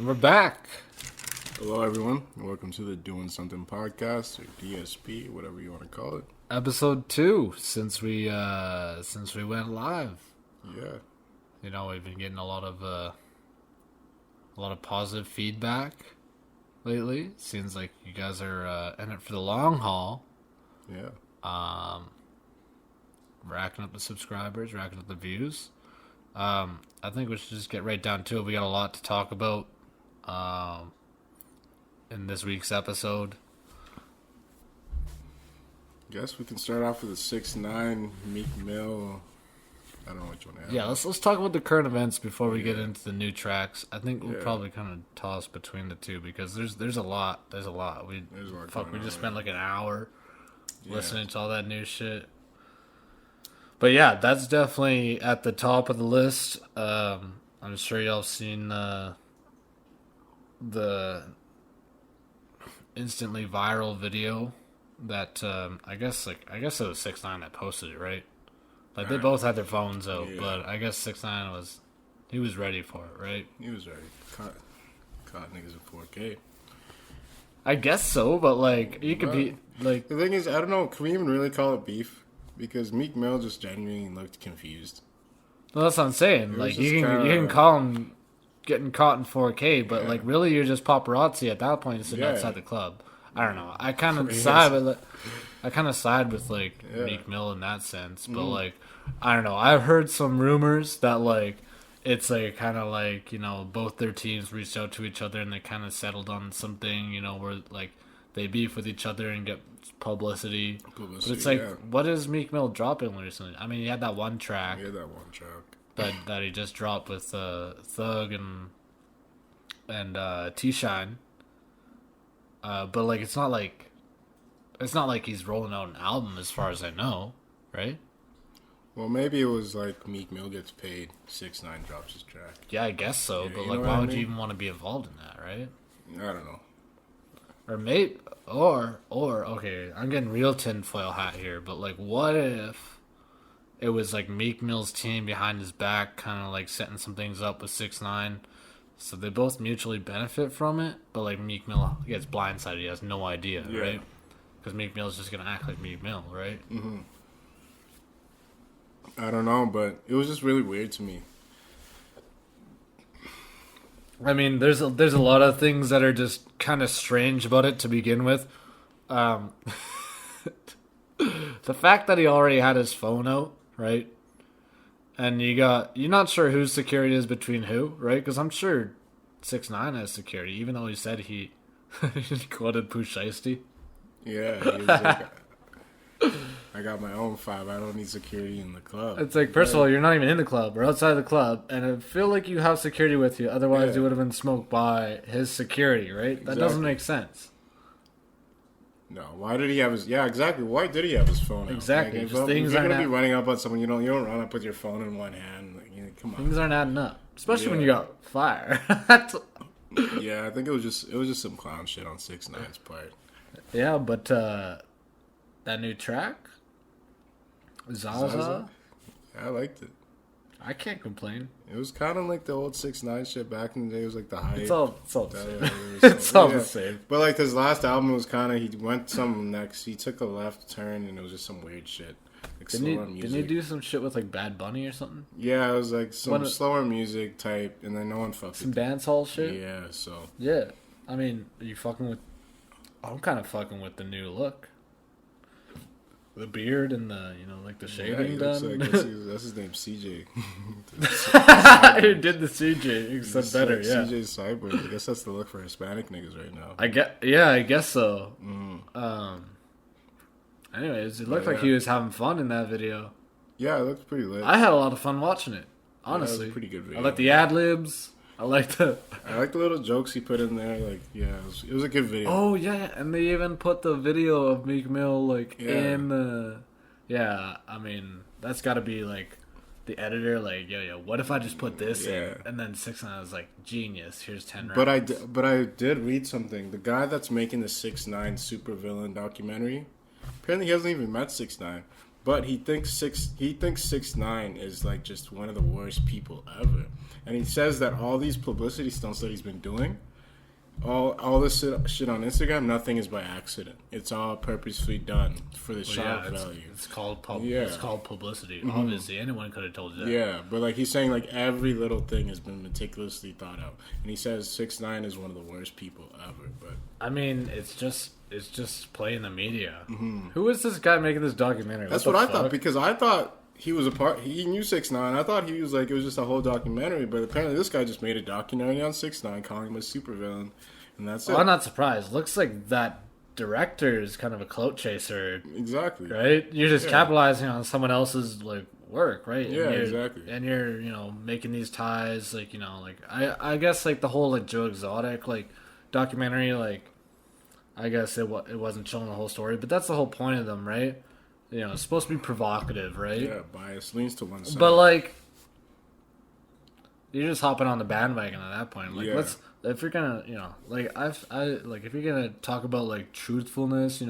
We're back. Hello, everyone, and welcome to the Doing Something podcast, or DSP, whatever you want to call it. Episode 2 since we went live. Yeah, You know, we've been getting a lot of positive feedback lately. Seems like you guys are in it for the long haul. yeah. Racking up the subscribers, racking up the views. I think we should just get right down to it. We got a lot to talk about in this week's episode. Guess we can start off with a 6ix9ine Meek Mill. I don't know which one I have. Yeah, let's talk about the current events before we get into the new tracks. I think we'll probably kind of toss between the two because there's a lot. There's a lot. We just spent like an hour listening to all that new shit. But yeah, that's definitely at the top of the list. I'm sure y'all seen the instantly viral video that I guess it was 6ix9ine that posted it, right? Like they both had their phones out, but I guess 6ix9ine was ready for it, right? He was ready. Caught niggas in 4K. I guess so, but like you could be like The thing is, I don't know. Can we even really call it beef? Because Meek Mill just genuinely looked confused. well, that's what I'm saying. Like you can call him getting caught in 4K, but like really you're just paparazzi at that point sitting outside the club. I don't know. I kind of side with like Meek Mill in that sense, but like I don't know. I've heard some rumors that like it's like kind of like, you know, both their teams reached out to each other and they kind of settled on something, you know, where like they beef with each other and get publicity. But it's like, what is Meek Mill dropping recently? I mean, he had that one track. That he just dropped with Thug and T-Shine. But like it's not like he's rolling out an album as far as I know, right? Well, maybe it was like Meek Mill gets paid, 6ix9ine drops his track. Yeah, I guess so. Yeah, but like, why would you even want to be involved in that, right? I don't know. Or maybe, or okay, I'm getting real tinfoil hat here, but like, what if it was like Meek Mill's team behind his back, kind of like setting some things up with 6ix9ine, so they both mutually benefit from it, but like Meek Mill gets blindsided, he has no idea, right? Because Meek Mill's just gonna act like Meek Mill, right? Mm-hmm. I don't know, but it was just really weird to me. I mean, there's a lot of things that are just kind of strange about it to begin with. The fact that he already had his phone out, right? And you're not sure whose security is between who, right? Because I'm sure 6ix9ine has security, even though he said he quoted Pooh Shiesty. Yeah, he was like, I got my own 5. I don't need security in the club. It's like, first of all, you're not even in the club or outside the club, and I feel like you have security with you. Otherwise, you would have been smoked by his security, right? Exactly. That doesn't make sense. No, why did he have his? Yeah, exactly. Why did he have his phone out? Exactly. Like, if you're gonna be running up on someone, you don't run up with your phone in one hand. Like, come on. Things aren't adding up, especially when you got fire. Yeah, I think it was just some clown shit on 6ix9ine's part. Yeah, but that new track, Zaza, I liked it. I can't complain. It was kind of like the old 6ix9ine shit back in the day. It was like the hype. It's all the same. It's all the same. But like his last album was kind of, he went some next. He took a left turn and it was just some weird shit. Like didn't he do some shit with like Bad Bunny or something? Yeah, it was like some slower music type, and then no one fucked some dance hall shit. Yeah, so yeah. I mean, are you fucking with? I'm kind of fucking with the new look. The beard and the, you know, like the shaving done. Like, that's his name, CJ. He did the CJ, except better, like yeah. CJ Cyborg. I guess that's the look for Hispanic niggas right now. I guess so. Anyways, it looked like he was having fun in that video. Yeah, it looked pretty lit. I had a lot of fun watching it, honestly. Yeah, it was a pretty good video. I like the ad-libs. I like the little jokes he put in there. Like, yeah, it was a good video. Oh, yeah, and they even put the video of Meek Mill, like, in the... Yeah, I mean, that's got to be, like, the editor, like, yo, what if I just put this in? And then 6ix9ine was like, genius, here's 10 rounds. But I did read something. The guy that's making the 6ix9ine supervillain documentary, apparently he hasn't even met 6ix9ine. But he thinks 6ix9ine is like just one of the worst people ever, and he says that all these publicity stunts that he's been doing, all this shit on Instagram, nothing is by accident. It's all purposefully done for the shock value. It's called publicity. Mm-hmm. Obviously, anyone could have told you that. Yeah, but like he's saying, like every little thing has been meticulously thought out, and he says 6ix9ine is one of the worst people ever. But I mean, it's just playing the media. Mm-hmm. Who is this guy making this documentary? That's what I thought, because I thought he was he knew 6ix9ine. I thought he was like, it was just a whole documentary, but apparently this guy just made a documentary on 6ix9ine, calling him a supervillain, and that's it. I'm not surprised. Looks like that director is kind of a clout chaser. Exactly. Right? You're just capitalizing on someone else's like work, right? Yeah, exactly. And you're, making these ties, like, like I guess like the whole like Joe Exotic like documentary, like I guess it wasn't showing the whole story, but that's the whole point of them, right? It's supposed to be provocative, right? Yeah, bias leans to one side. But, like, you're just hopping on the bandwagon at that point. Like, if you're gonna, if you're gonna talk about, like, truthfulness,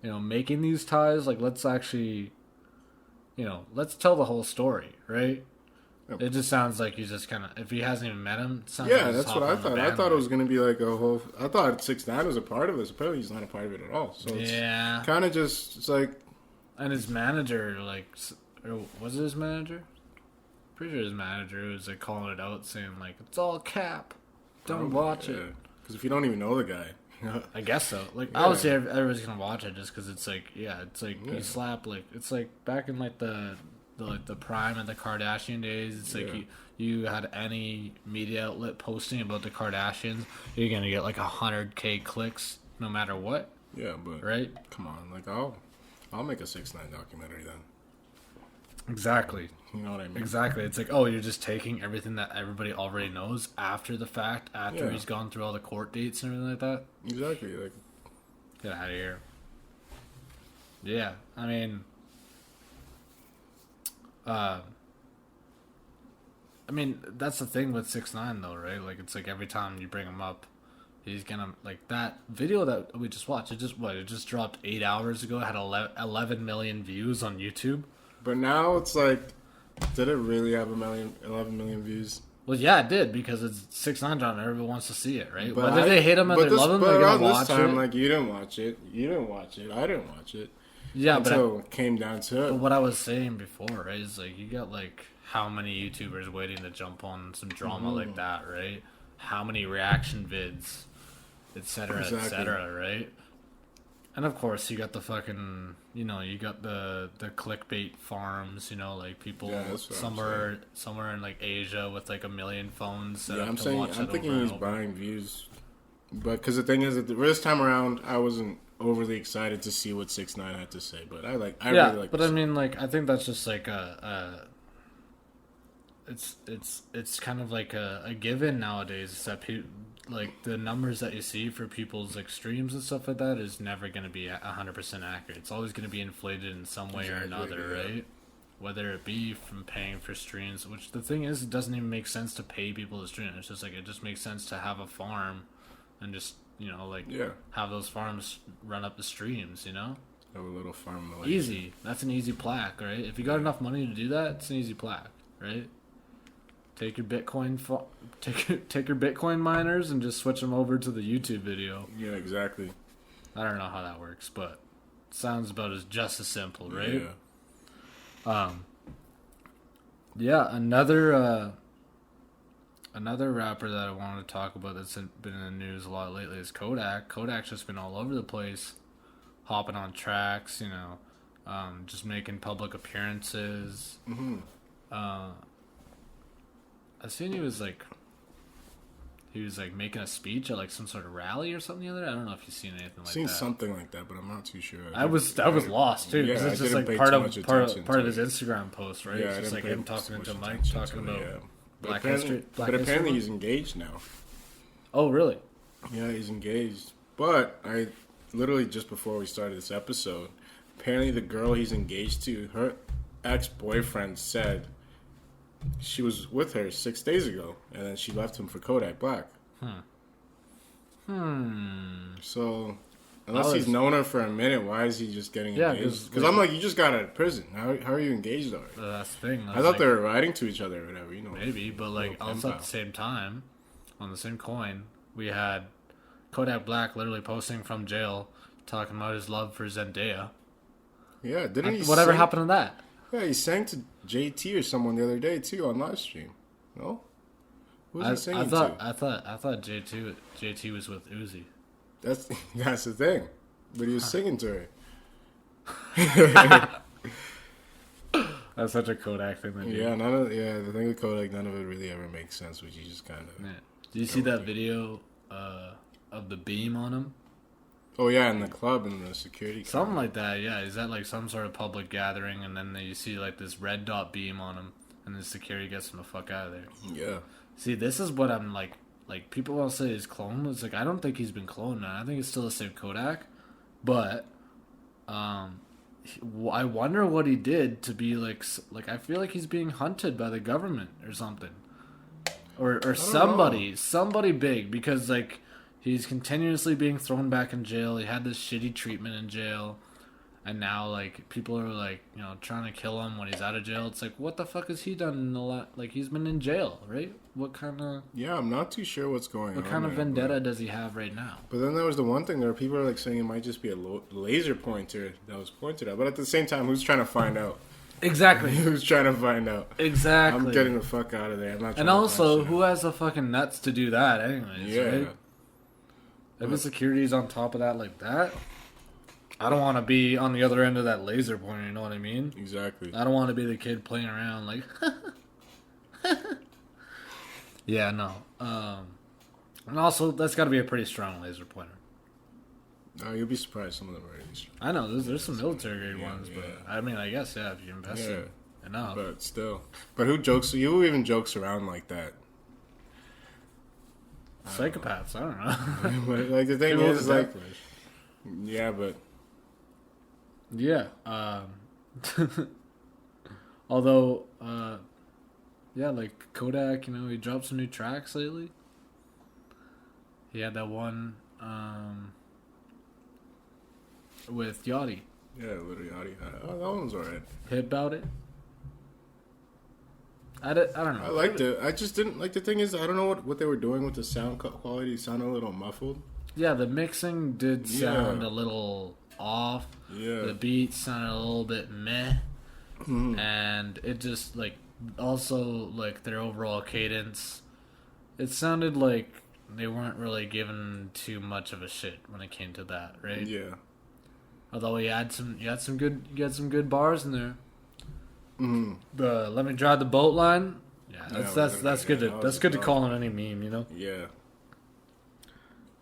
making these ties, like, let's actually, let's tell the whole story, right? Yep. It just sounds like he's just kind of, if he hasn't even met him, it sounds like that's what I thought. I thought it was going to be like a whole, I thought 6ix9ine was a part of this. Apparently he's not a part of it at all. So it's kind of just, it's like. And his manager, like, was it his manager? Pretty sure his manager was, like, calling it out, saying, like, it's all cap. Don't watch it. Because if you don't even know the guy. I guess so. Like, obviously everybody's going to watch it just because it's, like, you slap, like, it's, like, back in, like, the prime of the Kardashian days. It's like you had any media outlet posting about the Kardashians, you're going to get, like, 100K clicks no matter what. Yeah, but. Right? Come on. Like, I'll make a 6ix9ine documentary then. Exactly. You know what I mean? Exactly. It's like, you're just taking everything that everybody already knows after the fact, after he's gone through all the court dates and everything like that. Exactly. Like, get out of here. Yeah, I mean, that's the thing with 6ix9ine though, right? Like, it's like every time you bring him up, he's gonna, like, that video that we just watched, it just dropped 8 hours ago. It had 11 million views on YouTube. But now it's like, did it really have 11 million views? Well, yeah, it did, because it's 6ix9ine and everyone wants to see it, right? But whether they hate him or they love him, they're gonna watch it. Like, you didn't watch it. I didn't watch it. Yeah, until it came down to it. But what I was saying before, right, is like, you got like how many YouTubers waiting to jump on some drama like that, right? How many reaction vids, etc., etc., right? And of course, you got the fucking, you got the clickbait farms, like people somewhere in like Asia with like 1 million phones set up to watch it. I'm thinking he's buying views, but because the thing is that this time around, I wasn't overly excited to see what 6ix9ine had to say, but I really like. But I mean, like, I think that's just like it's kind of like a given nowadays that like the numbers that you see for people's like streams and stuff like that is never going to be 100% accurate. It's always going to be inflated in some way or another, right? Whether it be from paying for streams, which the thing is, it doesn't even make sense to pay people to stream. It's just like, it just makes sense to have a farm and just, have those farms run up the streams, Have a little farm. Easy. That's an easy plaque, right? If you got enough money to do that, it's an easy plaque, right? Take your Bitcoin, take your Bitcoin miners and just switch them over to the YouTube video. Yeah, exactly. I don't know how that works, but it sounds about just as simple, right? Yeah. Another rapper that I wanted to talk about that's been in the news a lot lately is Kodak. Kodak's just been all over the place, hopping on tracks, just making public appearances. Mm-hmm. I seen he was like making a speech at like some sort of rally or something the other day. I don't know if you've seen anything like that. Seen something like that, but I'm not too sure. I was lost too, because it's just like part of his Instagram post, right? Yeah, it's just like him talking to Mike, talking about Black History. But apparently he's engaged now. Oh, really? Yeah, he's engaged. But I literally just before we started this episode, apparently the girl he's engaged to, her ex-boyfriend said she was with her 6 days ago, and then she left him for Kodak Black. So, Unless he's known her for a minute, why is he just getting engaged? Because I'm like, you just got out of prison. How are you engaged already? That's the thing. I thought they were writing to each other or whatever, Maybe, but like also at the same time, on the same coin, we had Kodak Black literally posting from jail, talking about his love for Zendaya. Yeah, didn't he? Whatever happened to that? Yeah, he sang to JT or someone the other day too on live stream. No, who was he singing to? I thought JT was with Uzi. That's the thing, but he was singing to her. That's such a Kodak thing. The thing with Kodak, none of it really ever makes sense, which you just kind of. Yeah. Did you see that video of the beam on him? Oh yeah, in the club in the security. Something like that. Yeah, is that like some sort of public gathering, and then you see like this red dot beam on him, and the security gets him the fuck out of there. Yeah. See, this is what I'm like. Like people want to say he's cloned. It's like I don't think he's been cloned. Now. I think it's still the same Kodak, but I wonder what he did to be like I feel like he's being hunted by the government or something, or somebody big, because like he's continuously being thrown back in jail. He had this shitty treatment in jail, and now like people are like trying to kill him when he's out of jail. It's like what the fuck has he done in the like he's been in jail, right? What kind of I'm not too sure what's going on. What kind of vendetta does he have right now? But then there was the one thing there. People are like saying it might just be a laser pointer that was pointed at. But at the same time, who's trying to find out? Exactly. Who's trying to find out? Exactly. I'm getting the fuck out of there. I'm not. Trying and also, who has the fucking nuts to do that, anyways? Yeah. Right? If the security's on top of that like that, I don't want to be on the other end of that laser pointer. You know what I mean? Exactly. I don't want to be the kid playing around like. Yeah, no. And also, that's got to be a pretty strong laser pointer. No, you'll be surprised. Some of them are really strong. I know. There's some military grade ones, but I mean, I guess, if you invest in enough. But still. But who even jokes around like that? Psychopaths, I don't know. But, like, the thing is, like... Yeah, but... Yeah. Although... Yeah, like Kodak, he dropped some new tracks lately. He had that one with Yachty. Yeah, Little Yachty. Oh, that one's alright. Hit about it. I don't know. I liked it. I just didn't like the thing is I don't know what they were doing with the sound quality. It sounded a little muffled. Yeah, the mixing did sound a little off. Yeah. The beat sounded a little bit meh. Mm-hmm. And it just like. Also, like, their overall cadence, it sounded like they weren't really given too much of a shit when it came to that, right? Yeah. Although you had some good bars in there. Mm-hmm. The "Let Me Drive the Boat" line, that's good. That's good to call on any meme, Yeah.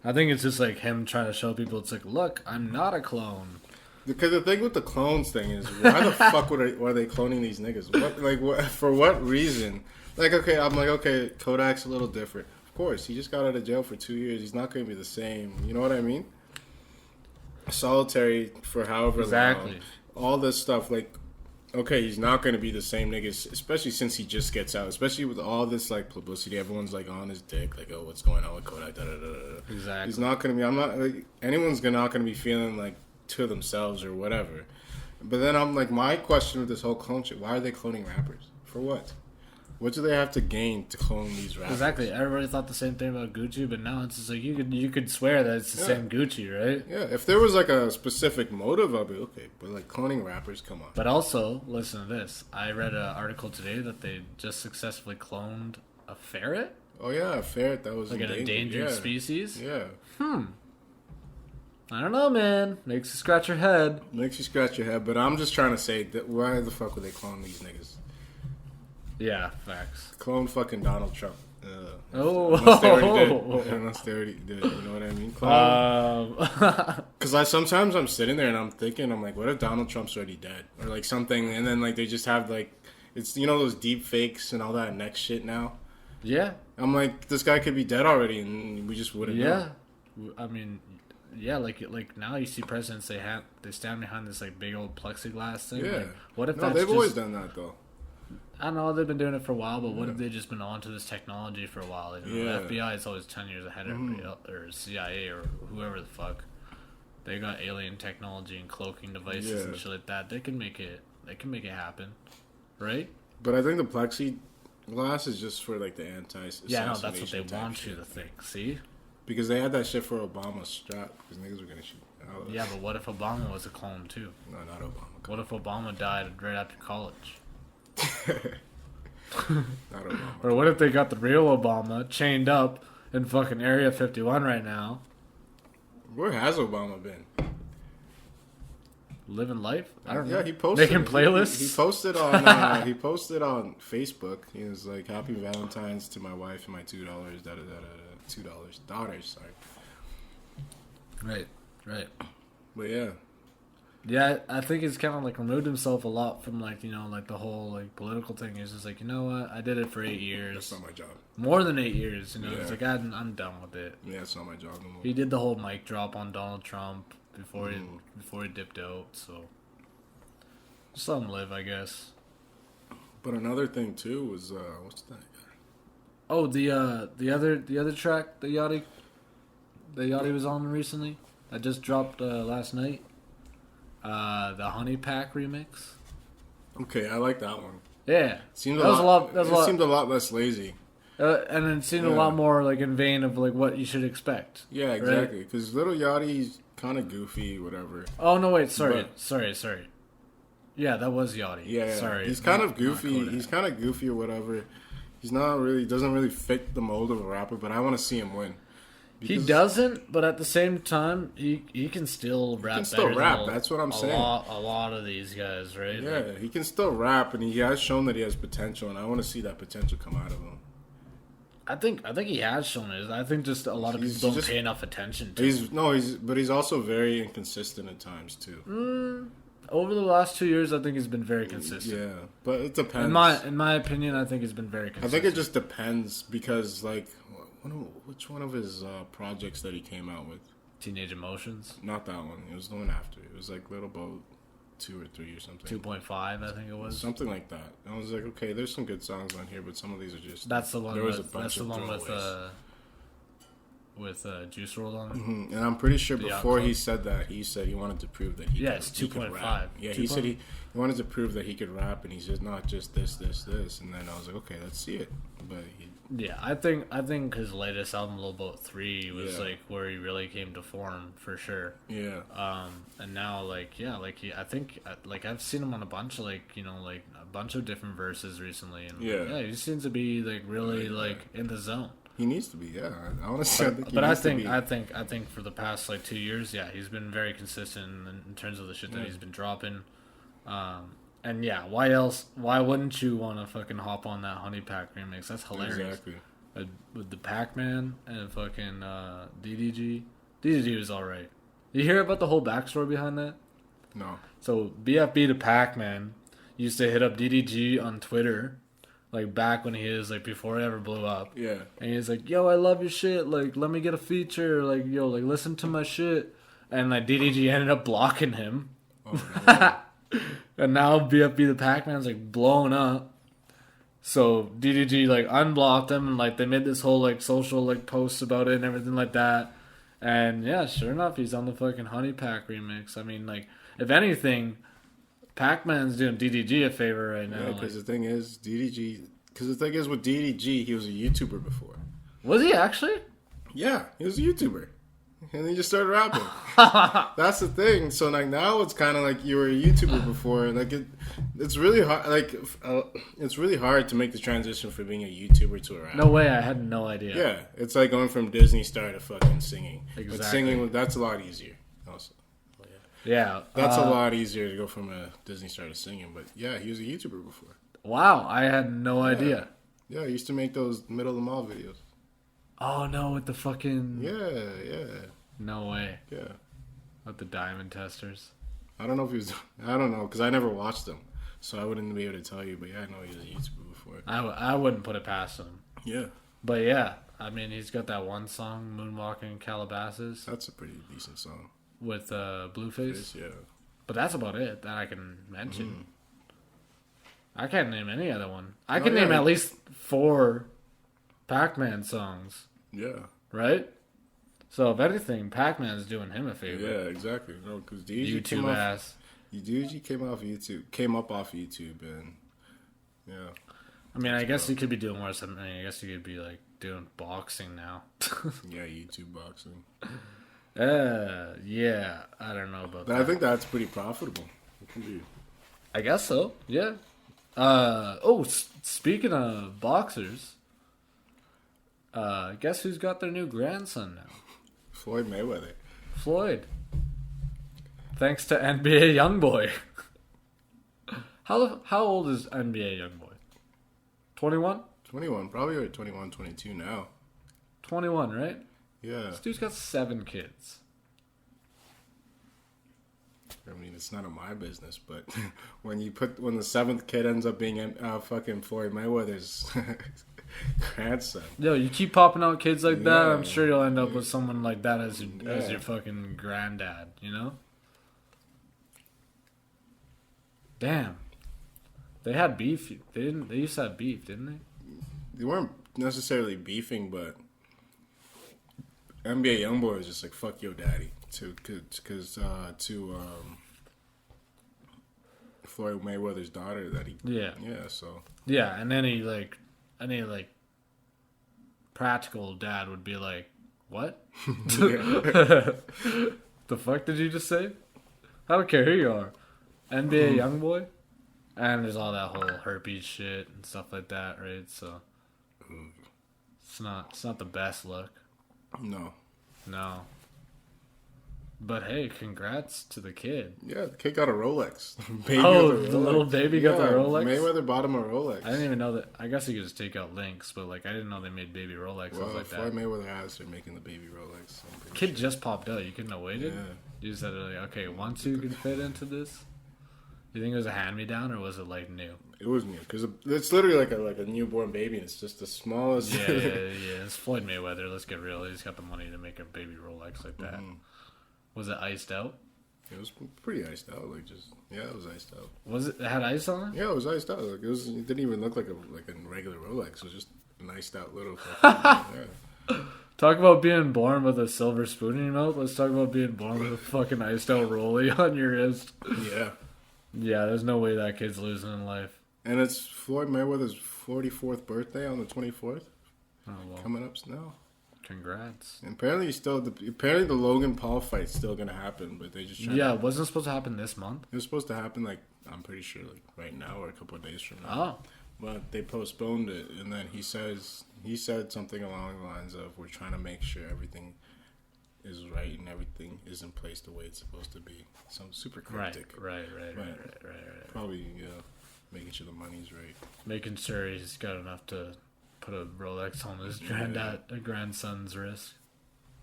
I think it's just like him trying to show people. It's like, look, I'm not a clone. Because the thing with the clones thing is, why the fuck were they cloning these niggas? For what reason? Like, okay, Kodak's a little different. Of course, he just got out of jail for 2 years. He's not going to be the same. You know what I mean? Solitary for however long. All this stuff, like, okay, he's not going to be the same niggas, especially since he just gets out. Especially with all this, like, publicity. Everyone's, like, on his dick. Like, oh, what's going on with Kodak? Exactly. He's not going to be, anyone's not going to be feeling, like, to themselves or whatever. But then I'm like, my question with this whole clone shit, why are they cloning rappers? For what? What do they have to gain to clone these rappers? Exactly. Everybody thought the same thing about Gucci, but now it's just like you could swear that it's the same Gucci, right? Yeah, if there was like a specific motive, I'd be okay. But like cloning rappers, come on. But also, listen to this. I read an article today that they just successfully cloned a ferret. Oh yeah, a ferret that was like an endangered species. Yeah. I don't know, man. Makes you scratch your head. But I'm just trying to say that why the fuck would they clone these niggas? Yeah, facts. Clone fucking Donald Trump. Unless they already did. You know what I mean? Because sometimes I'm sitting there and I'm thinking, I'm like, what if Donald Trump's already dead? Or like something, and then like they just have like, it's, those deep fakes and all that next shit now? Yeah. I'm like, this guy could be dead already and we just wouldn't know. Yeah. I mean... Yeah, like now you see presidents, they stand behind this like big old plexiglass thing. Yeah. Like, what if they've always done that though. I know they've been doing it for a while, but what if they've just been onto this technology for a while? The FBI is always 10 years ahead of everybody else, or CIA or whoever the fuck. They got alien technology and cloaking devices and shit like that. They can make it. They can make it happen, right? But I think the plexiglass is just for like the anti-assassination. Yeah, no, that's what they want you to think. See? Because they had that shit for Obama's strap. Because niggas were gonna shoot. Yeah, but what if Obama was a clone too? No, not Obama. What if Obama died right after college? Not Obama. Or what if they got the real Obama chained up in fucking Area 51 right now? Where has Obama been? Living life? I don't know. Yeah, he posted. Making playlists? He posted on. He posted on Facebook. He was like, "Happy Valentine's to my wife and my $2. $2 daughters." Sorry. Right. But yeah. Yeah, I think he's kind of like removed himself a lot from like, you know, like the whole like political thing. He's just like, you know what, I did it for 8 years. That's not my job. More than 8 years, you know. He's like, I'm done with it. Yeah, it's not my job anymore. He did the whole mic drop on Donald Trump before he dipped out. So just let him live, I guess. But another thing too was what's that? Oh, the other track that Yachty was on recently. I just dropped last night. The Honey Pack remix. Okay, I like that one. Yeah, Seemed a lot less lazy. And it seemed a lot more like in vein of like what you should expect. Yeah, exactly. Because Little Yachty's kind of goofy, whatever. Oh no, wait, sorry. Yeah, that was Yachty. Yeah, sorry. He's kind of goofy. He's kind of goofy or whatever. He's not really doesn't really fit the mold of a rapper. But I want to see him win. He doesn't, but at the same time, he can still rap. He can still rap. That's what I'm saying. A lot of these guys, right? Yeah, like, he can still rap, and he has shown that he has potential, and I want to see that potential come out of him. I think he has shown it. I think just a lot of people don't pay enough attention to him. But he's also very inconsistent at times too. Over the last 2 years, I think he's been very consistent. Yeah, but it depends. In my opinion, I think he's been very consistent. I think it just depends because like. Which one of his projects that he came out with? Teenage Emotions? Not that one. It was the one after. It was like Little Boat 2 or 3 or something. 2.5, I think it was. Something like that. I was like, okay, there's some good songs on here, but some of these are just... That's the one. There was a bunch of throwaways. With Juice WRLD on it. Mm-hmm. And I'm pretty sure before he said that, he said he wanted to prove that he it's 2.5. Yeah, he said he wanted to prove that he could rap, and he's just not just this. And then I was like, okay, let's see it. But I think his latest album, Little Boat 3, was like where he really came to form for sure. Yeah. And now I think I've seen him on a bunch of like a bunch of different verses recently, and he seems to be like really in the zone. He needs to be, yeah. Honestly, I think for the past like 2 years, he's been very consistent in terms of the shit that he's been dropping. And why else? Why wouldn't you want to fucking hop on that Honey Pack remix? That's hilarious. Exactly. With the Pac-Man and fucking DDG. DDG was alright. You hear about the whole backstory behind that? No. So BFB to Pac-Man used to hit up DDG on Twitter. Like, back when he was, like, before he ever blew up. Yeah. And he was like, yo, I love your shit. Like, let me get a feature. Like, yo, like, listen to my shit. And, like, DDG ended up blocking him. Oh, no. And now BFB the Pac-Man's, like, blowing up. So, DDG, like, unblocked him. And, like, they made this whole, like, social, like, posts about it and everything like that. And, yeah, sure enough, he's on the fucking Honey Pack remix. I mean, like, if anything... Pac-Man's doing DDG a favor right now. Yeah, because the thing is, with DDG, he was a YouTuber before. Was he actually? Yeah, he was a YouTuber. And he just started rapping. That's the thing. So, like, now it's kind of like you were a YouTuber before. Like, it's really hard. Like, it's really hard to make the transition from being a YouTuber to a rapper. No way. I had no idea. Yeah, it's like going from Disney star to fucking singing. Exactly. But singing, that's a lot easier. Also. Yeah. That's a lot easier to go from a Disney star to singing. But yeah, he was a YouTuber before. Wow, I had no idea. Yeah, he used to make those middle of the mall videos. Oh, no, with the fucking... Yeah. No way. Yeah. With the diamond testers. I don't know if he was... I don't know, because I never watched them. So I wouldn't be able to tell you. But yeah, I know he was a YouTuber before. I wouldn't put it past him. Yeah. But yeah, I mean, he's got that one song, Moonwalking in Calabasas. That's a pretty decent song. With Blueface? Yeah. But that's about it that I can mention. Mm-hmm. I can't name any other one. I can name at least 4 Pac-Man songs. Yeah. Right? So if anything, Pac-Man's doing him a favor. Yeah, exactly. No, because YouTube ass. DG came up off YouTube, and yeah. I mean, I guess he could be doing more something. I guess he could be like doing boxing now. Yeah, YouTube boxing. Yeah, I don't know about that. I think that's pretty profitable. It can be. I guess so. Yeah. Speaking of boxers, guess who's got their new grandson now? Floyd Mayweather. Floyd. Thanks to NBA YoungBoy. How old is NBA YoungBoy? 21? 21, probably like 21, 22 now. 21, right? Yeah. This dude's got 7 kids. I mean, it's none of my business, but when the 7th kid ends up being fucking Floyd Mayweather's grandson. Yo, you keep popping out kids like that, I'm sure you'll end up with someone like that as your fucking granddad, you know? Damn. They had beef. They used to have beef, didn't they? They weren't necessarily beefing, but NBA YoungBoy was just like, fuck your daddy. To Floyd Mayweather's daughter that he... Yeah. Yeah, so... Yeah, and any practical dad would be like, what? The fuck did you just say? I don't care who you are. NBA YoungBoy? And there's all that whole herpes shit and stuff like that, right? So it's not the best look. No. But hey, congrats to the kid. Yeah, the kid got a Rolex. The little baby got the Rolex? Mayweather bought him a Rolex. I didn't even know that. I guess you could just take out links, but like I didn't know they made baby Rolexes like that. Floyd Mayweather has, they're making the baby Rolex. Kid just popped out. You couldn't have waited? Yeah. You just said, like, okay, one, two can fit into this? You think it was a hand-me-down or was it like new? It was new because it's literally like a newborn baby. And it's just the smallest. Yeah. It's Floyd Mayweather. Let's get real. He's got the money to make a baby Rolex like that. Mm-hmm. Was it iced out? It was pretty iced out. It was iced out. Was it? It had ice on it? Yeah, it was iced out. It didn't even look like a regular Rolex. It was just an iced out little. Yeah. Talk about being born with a silver spoon in your mouth. Let's talk about being born with a fucking iced out rollie on your wrist. Yeah. Yeah, there's no way that kid's losing in life. And it's Floyd Mayweather's 44th birthday on the 24th. Oh, well. Coming up now. Congrats. And apparently the Logan Paul fight's still gonna happen, but they just it wasn't supposed to happen this month. It was supposed to happen I'm pretty sure right now or a couple of days from now. Oh. But they postponed it, and then he said something along the lines of, "We're trying to make sure everything is right and everything is in place the way it's supposed to be." Some super cryptic. Right. Probably making sure the money's right. Making sure he's got enough to put a Rolex on his grandson's wrist.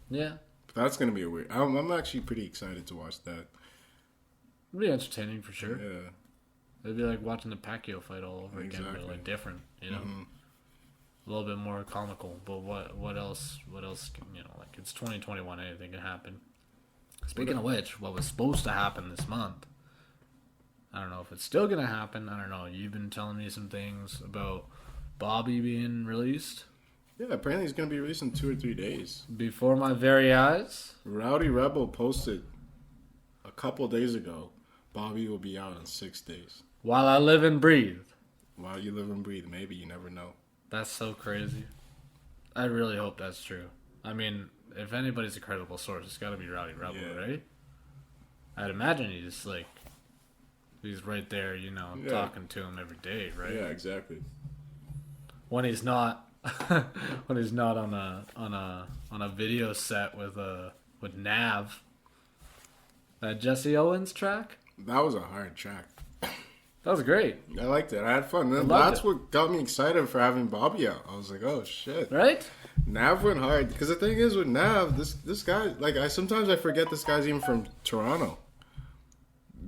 Yeah. But that's gonna be a weird. I'm actually pretty excited to watch that. It'll be entertaining for sure. Yeah. It'd be like watching the Pacquiao fight all over again, but like different, you know. Mm-hmm. A little bit more comical, but what else? Like it's 2021, anything can happen. Speaking of which, what was supposed to happen this month? I don't know if it's still gonna happen. I don't know. You've been telling me some things about Bobby being released. Yeah, apparently he's gonna be released in 2 or 3 days. Before my very eyes. Rowdy Rebel posted a couple days ago, Bobby will be out in 6 days. While I live and breathe. While you live and breathe, maybe, you never know. That's so crazy. I really hope that's true. I mean, if anybody's a credible source, it's got to be Rowdy Rebel, right? I'd imagine he's right there, talking to him every day, right? Yeah, exactly. When he's not, on a video set with Nav, that Jesse Owens track. That was a hard track. That was great. I liked it. I had fun. That's what got me excited for having Bobby out. I was like, oh shit. Right? Nav went hard. Because the thing is with Nav, this guy, sometimes I forget this guy's even from Toronto.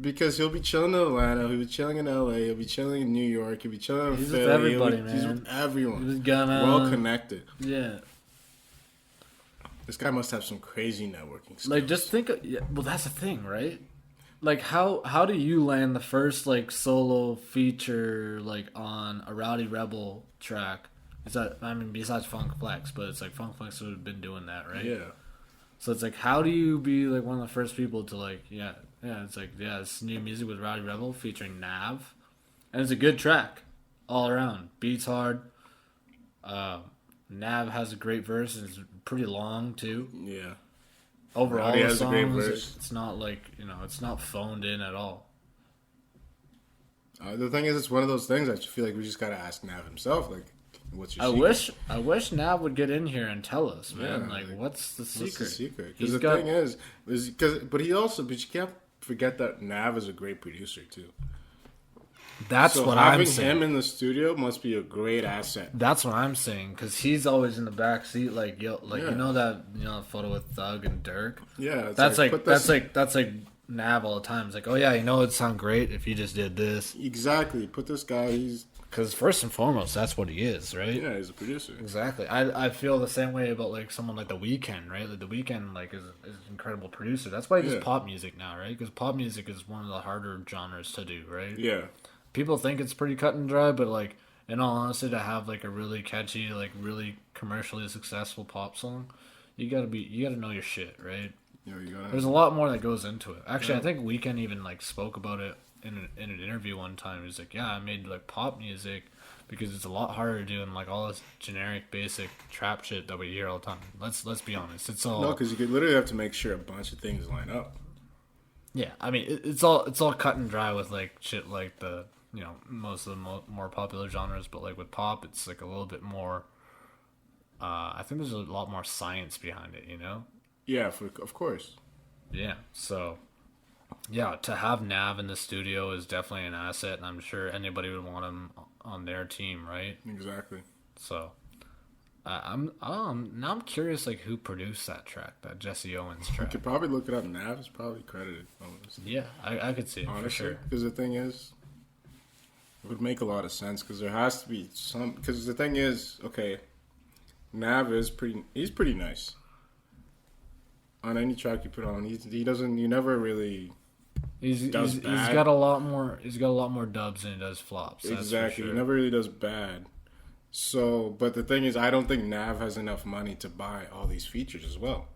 Because he'll be chilling in Atlanta, he'll be chilling in LA, he'll be chilling in New York, he'll be chilling in Philly. With everybody, man. He's with everyone. He's gonna... Well connected. Yeah. This guy must have some crazy networking skills. Like, just think... well, that's the thing, right? Like, how do you land the first, solo feature, on a Rowdy Rebel track? Besides Funk Flex, but it's Funk Flex would have been doing that, right? Yeah. So it's like, how do you be like one of the first people to like, it's like, it's new music with Rowdy Rebel featuring Nav, and it's a good track all around. Beats hard. Nav has a great verse and it's pretty long too. Yeah. Overall, the has song, a great verse. It's not like, it's not phoned in at all. The thing is, it's one of those things I feel like we just gotta ask Nav himself. Like, what's your secret? I wish Nav would get in here and tell us, man. Like, what's the secret? What's the secret? Because thing is but you can't forget that Nav is a great producer too. That's what I'm saying. Having him in the studio must be a great asset. That's what I'm saying, because he's always in the back seat, like you know that photo with Thug and Dirk. Yeah, that's like Nav all the time. It's like, oh yeah, it'd sound great if you just did this. Exactly. Put this guy. Because first and foremost, that's what he is, right? Yeah, he's a producer. Exactly. I feel the same way about like someone like The Weeknd, right? Like The Weeknd, like is an incredible producer. That's why he does pop music now, right? Because pop music is one of the harder genres to do, right? Yeah. People think it's pretty cut and dry, but like in all honesty, to have like a really catchy, like really commercially successful pop song, you gotta know your shit, right? Yeah, there's a lot more that goes into it. Actually, I think Weeknd even like spoke about it in an interview one time. He was like, "Yeah, I made like pop music because it's a lot harder to do than like all this generic, basic trap shit that we hear all the time." Let's be honest. It's all because you could literally have to make sure a bunch of things line up. Yeah, I mean it's all cut and dry with like shit like the most of the more popular genres, but like with pop, it's like a little bit more. I think there's a lot more science behind it, Yeah, of course. Yeah, so yeah, to have Nav in the studio is definitely an asset, and I'm sure anybody would want him on their team, right? Exactly. So, now I'm curious, like who produced that track, that Jesse Owens track. You could probably look it up. Nav is probably credited. Honestly. Yeah, I could see it honestly, for sure. Because the thing is, it would make a lot of sense. Because there has to be some. Because the thing is, okay, Nav is he's pretty nice. On any track you put on, he doesn't. You never really. He's got a lot more. He's got a lot more dubs than he does flops. Exactly. Sure. He never really does bad. So, but the thing is, I don't think Nav has enough money to buy all these features as well.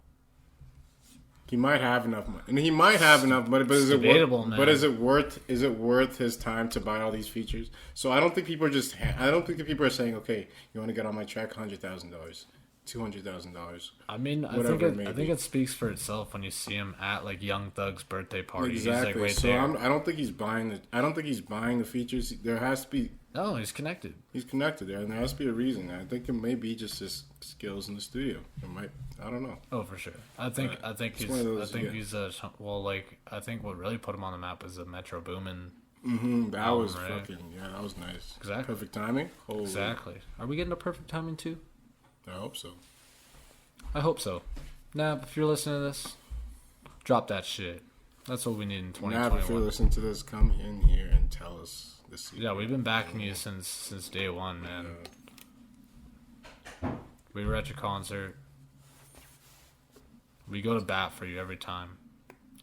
He might have enough money, and he might have enough money, but is it worth his time to buy all these features? So I don't think people are I don't think the people are saying, okay, you want to get on my track, $100,000, $200,000. I mean, I think it speaks for itself when you see him at like Young Thug's birthday party. Exactly. He's like right so there. I don't think he's buying the features. There has to be. No, he's connected. He's connected there, and there has to be a reason. I think it may be just his skills in the studio. It might. I don't know. Oh, for sure. I think he's like I think what really put him on the map is the Metro Boomin. That was right? That was nice. Exactly. Perfect timing. Holy. Exactly. Are we getting a perfect timing too? I hope so. Nah, if you're listening to this, drop that shit. That's what we need in 2021. Nah, if you're listening to this, come in here and tell us the secret. Yeah, we've been backing you since day one, man. We were at your concert. We go to bat for you every time.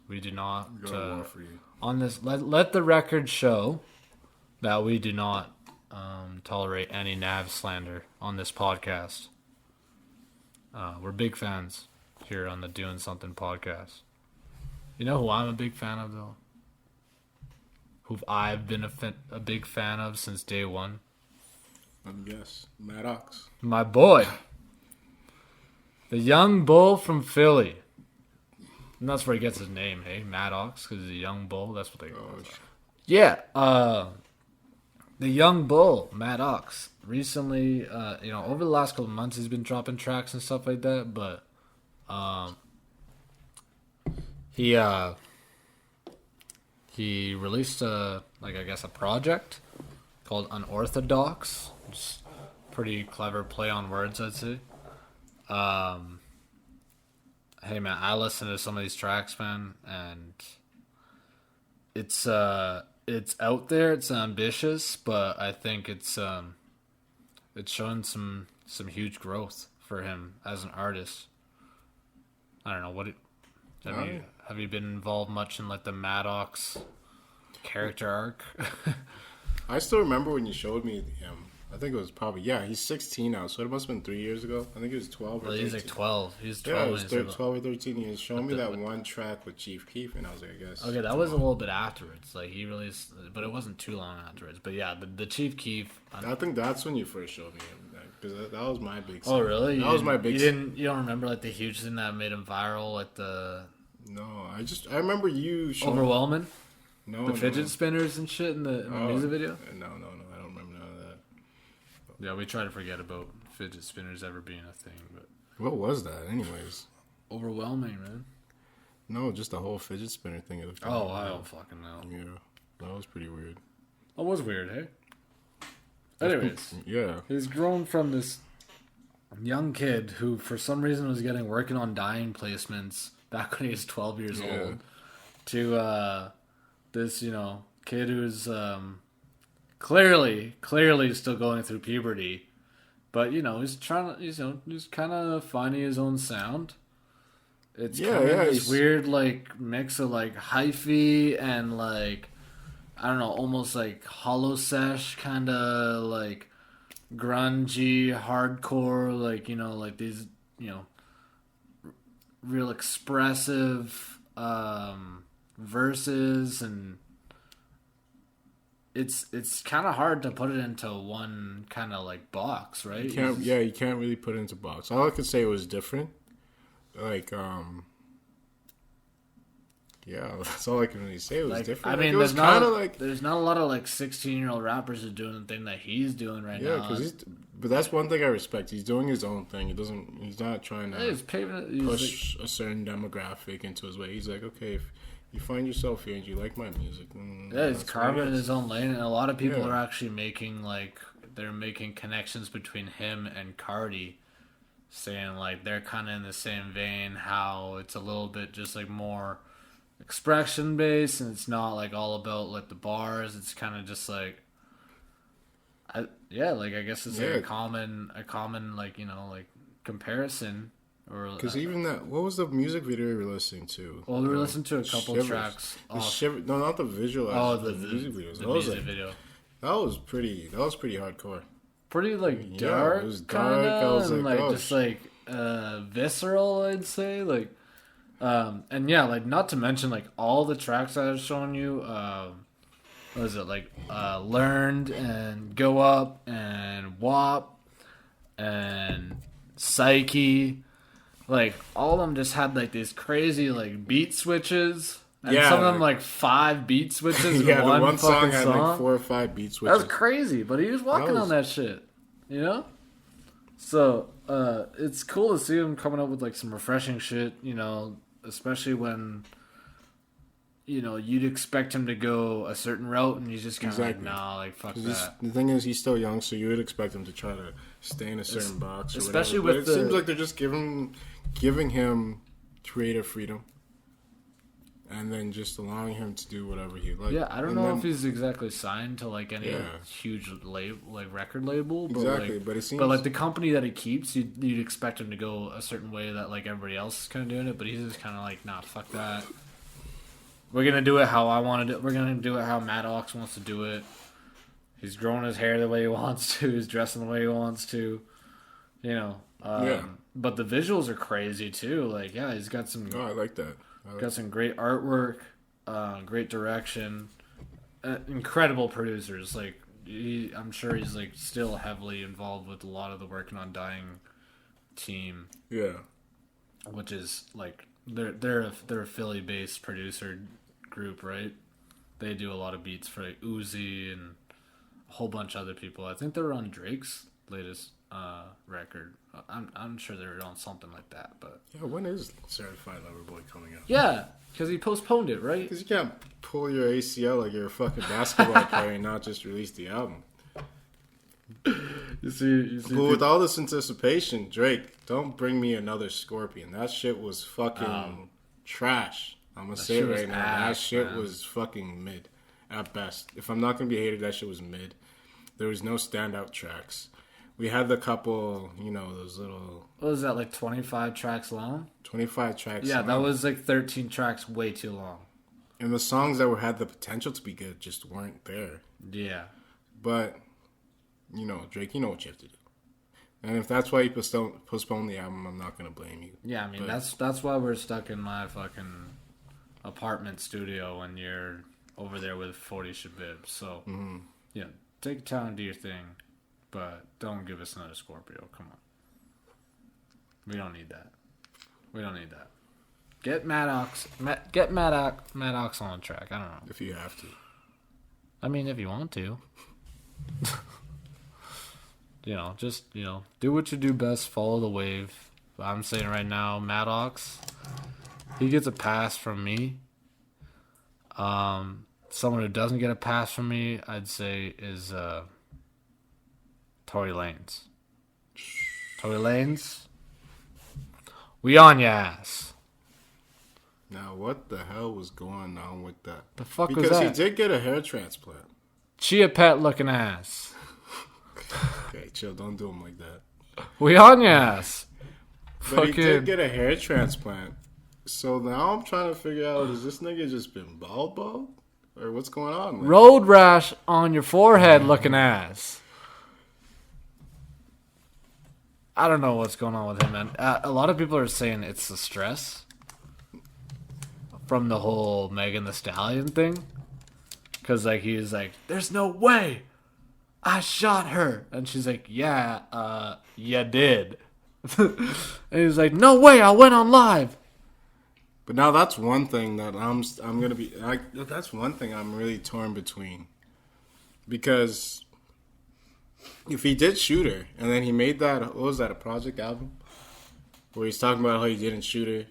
We do not for you. On this. Let the record show that we do not tolerate any Nav slander on this podcast. We're big fans here on the Doing Something podcast. You know who I'm a big fan of, though? Who I've been a big fan of since day one? Yes, Maddox. My boy. The young bull from Philly. And that's where he gets his name, hey? Maddox, because he's a young bull. That's what they call it. Yeah, the young bull, Maddox. Recently, over the last couple of months, he's been dropping tracks and stuff like that. But he released a project called Unorthodox. Just pretty clever play on words, I'd say. Hey man, I listen to some of these tracks, man, and it's out there, it's ambitious, but I think it's showing some huge growth for him as an artist. I don't know have you been involved much in like the Maddox character arc? I still remember when you showed me him. I think it was probably, he's 16 now, so it must have been 3 years ago. I think he was 12 or 13. He's like 12. He's 12. Yeah, it was 12 or 13 years. Showing me that one track with Chief Keef, and I was like, I guess. Okay, that was a little bit afterwards. Like, he released, but it wasn't too long afterwards. But yeah, the Chief Keef. I think that's when you first showed me him, because that was my big. Oh, really? That was my big. You don't remember like the huge thing that made him viral at the. No, I remember you showing. Overwhelming. No, the fidget spinners and shit in the music video. No, I don't remember none of that. Yeah, we try to forget about fidget spinners ever being a thing, but what was that, anyways? Overwhelming, man. No, just the whole fidget spinner thing. Oh, I don't fucking know. Yeah, that was pretty weird. That was weird, hey. Anyways, yeah, he's grown from this young kid who, for some reason, was working on Doin placements back when he was 12 years old, to this, kid who's clearly still going through puberty, but he's trying to, he's kind of finding his own sound. It's this weird like mix of like hyphy and like I don't know, almost like hollow sesh kind of like grungy hardcore, like like these real expressive verses, and it's kind of hard to put it into one kind of like box, right? You can't really put it into box. All I could say was different. Like that's all I can really say. It was different. I mean, it was kind of like there's not a lot of like 16-year-old rappers who are doing the thing that he's doing right now. Yeah, but that's one thing I respect. He's doing his own thing. He's not trying to push a certain demographic into his way. He's like, okay, if you find yourself here and you like my music, he's carving his own lane, and a lot of people are actually making connections between him and Cardi, saying like they're kind of in the same vein. How it's a little bit just like more expression based, and it's not like all about like the bars. It's kind of just like, I guess it's like a common like like comparison. Or because even that, what was the music video we were listening to? Well, we were listening to a couple tracks. No, not the visual. Oh, the music videos. The music video. That was pretty hardcore. Pretty like dark. It was dark. I was like, just like visceral, I'd say. Like, and yeah, like not to mention like all the tracks I was showing you. What was it like? Learned and Go Up and WAP and Psyche. Like, all of them just had, like, these crazy, like, beat switches. And some of them, like 5 beat switches in one song had, like, 4 or 5 beat switches. That was crazy, but he was walking on that shit. So, it's cool to see him coming up with, like, some refreshing shit, especially when, you'd expect him to go a certain route, and he's just kind of like, nah, like, fuck that. The thing is, he's still young, so you would expect him to try to stay in a certain box or especially whatever. With it seems like they're just giving him creative freedom, and then just allowing him to do whatever he likes. Yeah, I don't know if he's exactly signed to like any huge record label, but exactly. But it seems, like the company that he keeps, you'd expect him to go a certain way that like everybody else is kind of doing it, but he's just kind of like, nah, fuck that. We're gonna do it how I want to do it. We're gonna do it how Maddox wants to do it. He's growing his hair the way he wants to. He's dressing the way he wants to. But the visuals are crazy too. Like, he's got some. Oh, I like that. Got some great artwork, great direction, incredible producers. Like, I'm sure he's like still heavily involved with a lot of the working on Dying team. Yeah, which is like they're a Philly-based producer group, right? They do a lot of beats for like Uzi and a whole bunch of other people. I think they were on Drake's latest record. I'm sure they were on something like that, but when is Certified Lover Boy coming out? Yeah, because he postponed it, right? Because you can't pull your ACL like you're a fucking basketball player and not just release the album. You see, but with all this anticipation, Drake, don't bring me another Scorpion. That shit was fucking trash. I'm gonna say it right now. That shit was fucking mid at best. If I'm not gonna be hated, that shit was mid. There was no standout tracks. We had the couple, those little... What was that, like 25 tracks long? 25 tracks long. That was like 13 tracks way too long. And the songs that had the potential to be good just weren't there. Yeah. But Drake, you know what you have to do. And if that's why you postponed the album, I'm not gonna blame you. Yeah, I mean that's why we're stuck in my fucking apartment studio when you're over there with 40 Shabib. So yeah, take time and do your thing, but don't give us another Scorpio. Come on, we don't need that. We don't need that. Get Maddox on track. I don't know if you have to. I mean, if you want to. Just do what you do best, follow the wave. I'm saying right now, Maddox, he gets a pass from me. Someone who doesn't get a pass from me, I'd say, is Tory Lanez. Tory Lanez, we on your ass. Now, what the hell was going on with that? The fuck was that? Because he did get a hair transplant. Chia Pet looking ass. Okay, chill. Don't do him like that. We on your ass. But he did get a hair transplant. So now I'm trying to figure out, has this nigga just been bald? Or what's going on? Man? Road rash on your forehead looking ass. I don't know what's going on with him, man. A lot of people are saying it's the stress from the whole Megan Thee Stallion thing. Because, he's like, there's no way I shot her. And she's like, yeah, you did. And he's like, no way, I went on live. But now that's one thing that I'm going to be... that's one thing I'm really torn between. Because if he did shoot her, and then he made that... What was that, a project album? Where he's talking about how he didn't shoot her.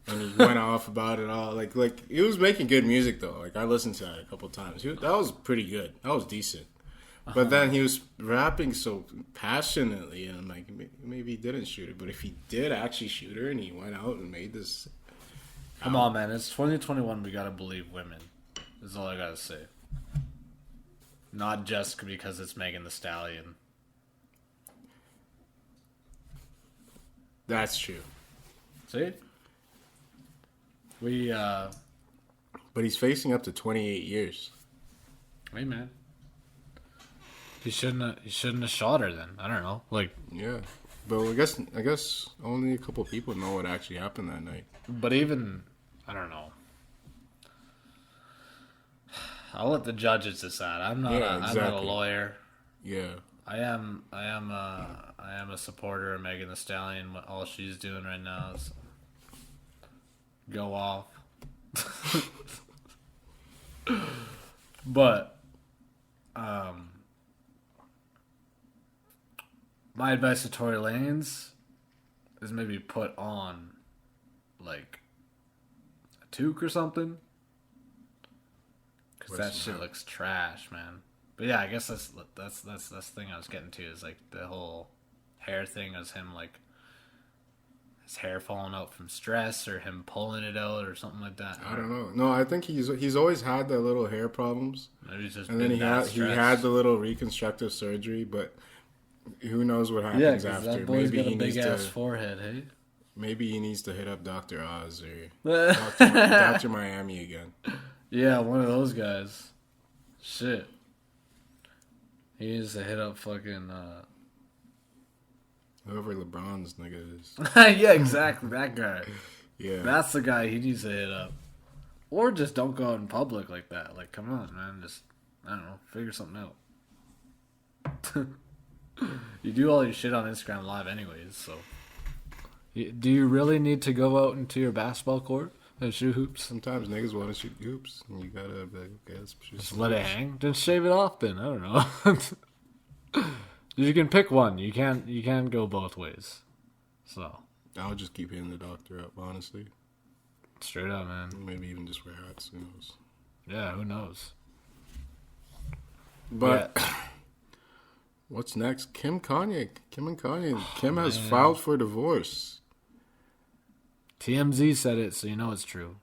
And he went off about it all. He was making good music, though. I listened to that a couple times. That was pretty good. That was decent. But then he was rapping so passionately, and I'm like, maybe he didn't shoot her. But if he did actually shoot her, and he went out and made this... Come on, man. It's 2021. We gotta believe women. That's all I gotta say. Not just because it's Megan Thee Stallion. That's true. See? But he's facing up to 28 years. Hey, man. He shouldn't have shot her then. I don't know. Yeah. But I guess only a couple people know what actually happened that night. But even, I don't know. I'll let the judges decide. I'm not a lawyer. Yeah. I am a supporter of Megan Thee Stallion. What all she's doing right now is go off. But my advice to Tory Lanez is maybe put on a toque or something, because that shit looks trash, man. But yeah, I guess that's the thing I was getting to, is the whole hair thing is him his hair falling out from stress, or him pulling it out, or something like that. I don't know. No, I think he's always had the little hair problems. Maybe he's just, and then he had the little reconstructive surgery, but who knows what happens after? That boy's got a big ass forehead, hey? Maybe he needs to hit up Dr. Oz or Dr. Miami again. Yeah, one of those guys. Shit. He needs to hit up fucking whoever LeBron's nigga is. Yeah, exactly. That guy. Yeah. That's the guy he needs to hit up. Or just don't go out in public like that. Come on, man. Just, I don't know, figure something out. You do all your shit on Instagram Live anyways, so. Do you really need to go out into your basketball court and shoot hoops? Sometimes niggas want to shoot hoops, and you gotta, just let it hang? Just shave it off then. I don't know. You can pick one. You can't go both ways. So. I'll just keep hitting the doctor up, honestly. Straight up, man. Maybe even just wear hats. Who knows? Yeah, who knows? But... Yeah. What's next? Kim and Kanye. Kim has filed for divorce. TMZ said it, so you know it's true.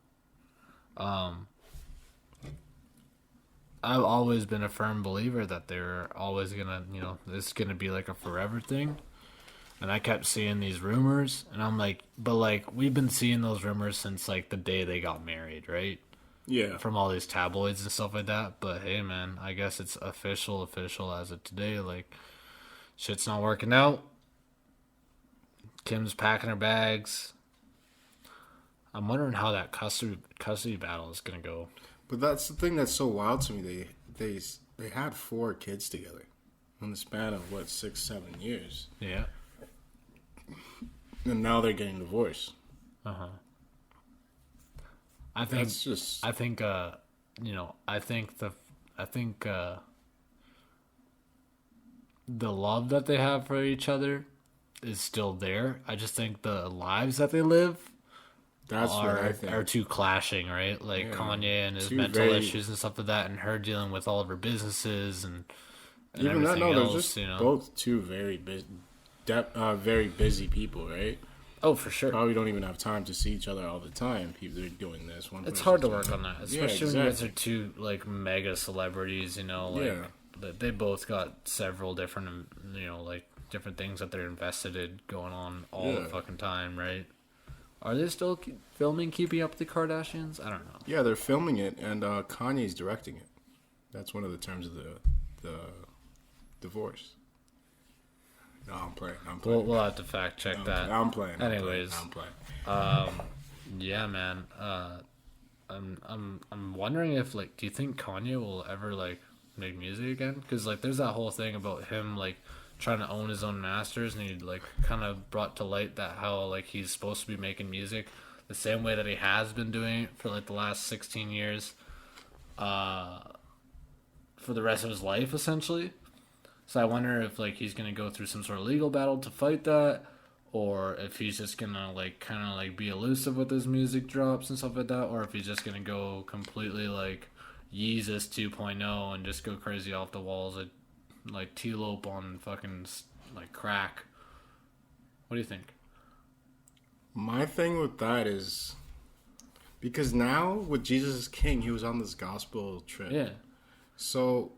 I've always been a firm believer that they're always gonna, this is gonna be a forever thing. And I kept seeing these rumors, and I'm like, but we've been seeing those rumors since the day they got married, right? Yeah. From all these tabloids and stuff like that. But hey, man, I guess it's official as of today. Like, shit's not working out. Kim's packing her bags. I'm wondering how that custody battle is gonna go. But that's the thing that's so wild to me. They had 4 kids together in the span of 6-7 years. Yeah. And now they're getting divorced. I think the love that they have for each other is still there. I just think the lives that they live are too clashing, right? Like Kanye and his mental issues and stuff like that, and her dealing with all of her businesses and even everything that. No, else. they're just both two very busy people, right? Oh, for sure. Probably don't even have time to see each other all the time. People are doing this. It's hard to work on that, especially when you guys are two like mega celebrities. They both got several different, like different things that they're invested in going on all the fucking time, right? Are they still filming Keeping Up with the Kardashians? I don't know. Yeah, they're filming it, and Kanye's directing it. That's one of the terms of the divorce. No, I'm playing. We'll have to fact check that. I'm playing. Anyways, I'm playing. Yeah, man. I'm wondering if do you think Kanye will ever make music again? Because there's that whole thing about him trying to own his own masters, and he kind of brought to light that how he's supposed to be making music the same way that he has been doing it for the last 16 years, for the rest of his life essentially. So I wonder if he's gonna go through some sort of legal battle to fight that, or if he's just gonna kind of be elusive with his music drops and stuff like that, or if he's just gonna go completely Yeezus 2.0 and just go crazy off the walls like T-Lope on fucking crack. What do you think? My thing with that is because now with Jesus is King, he was on this gospel trip. Yeah. So,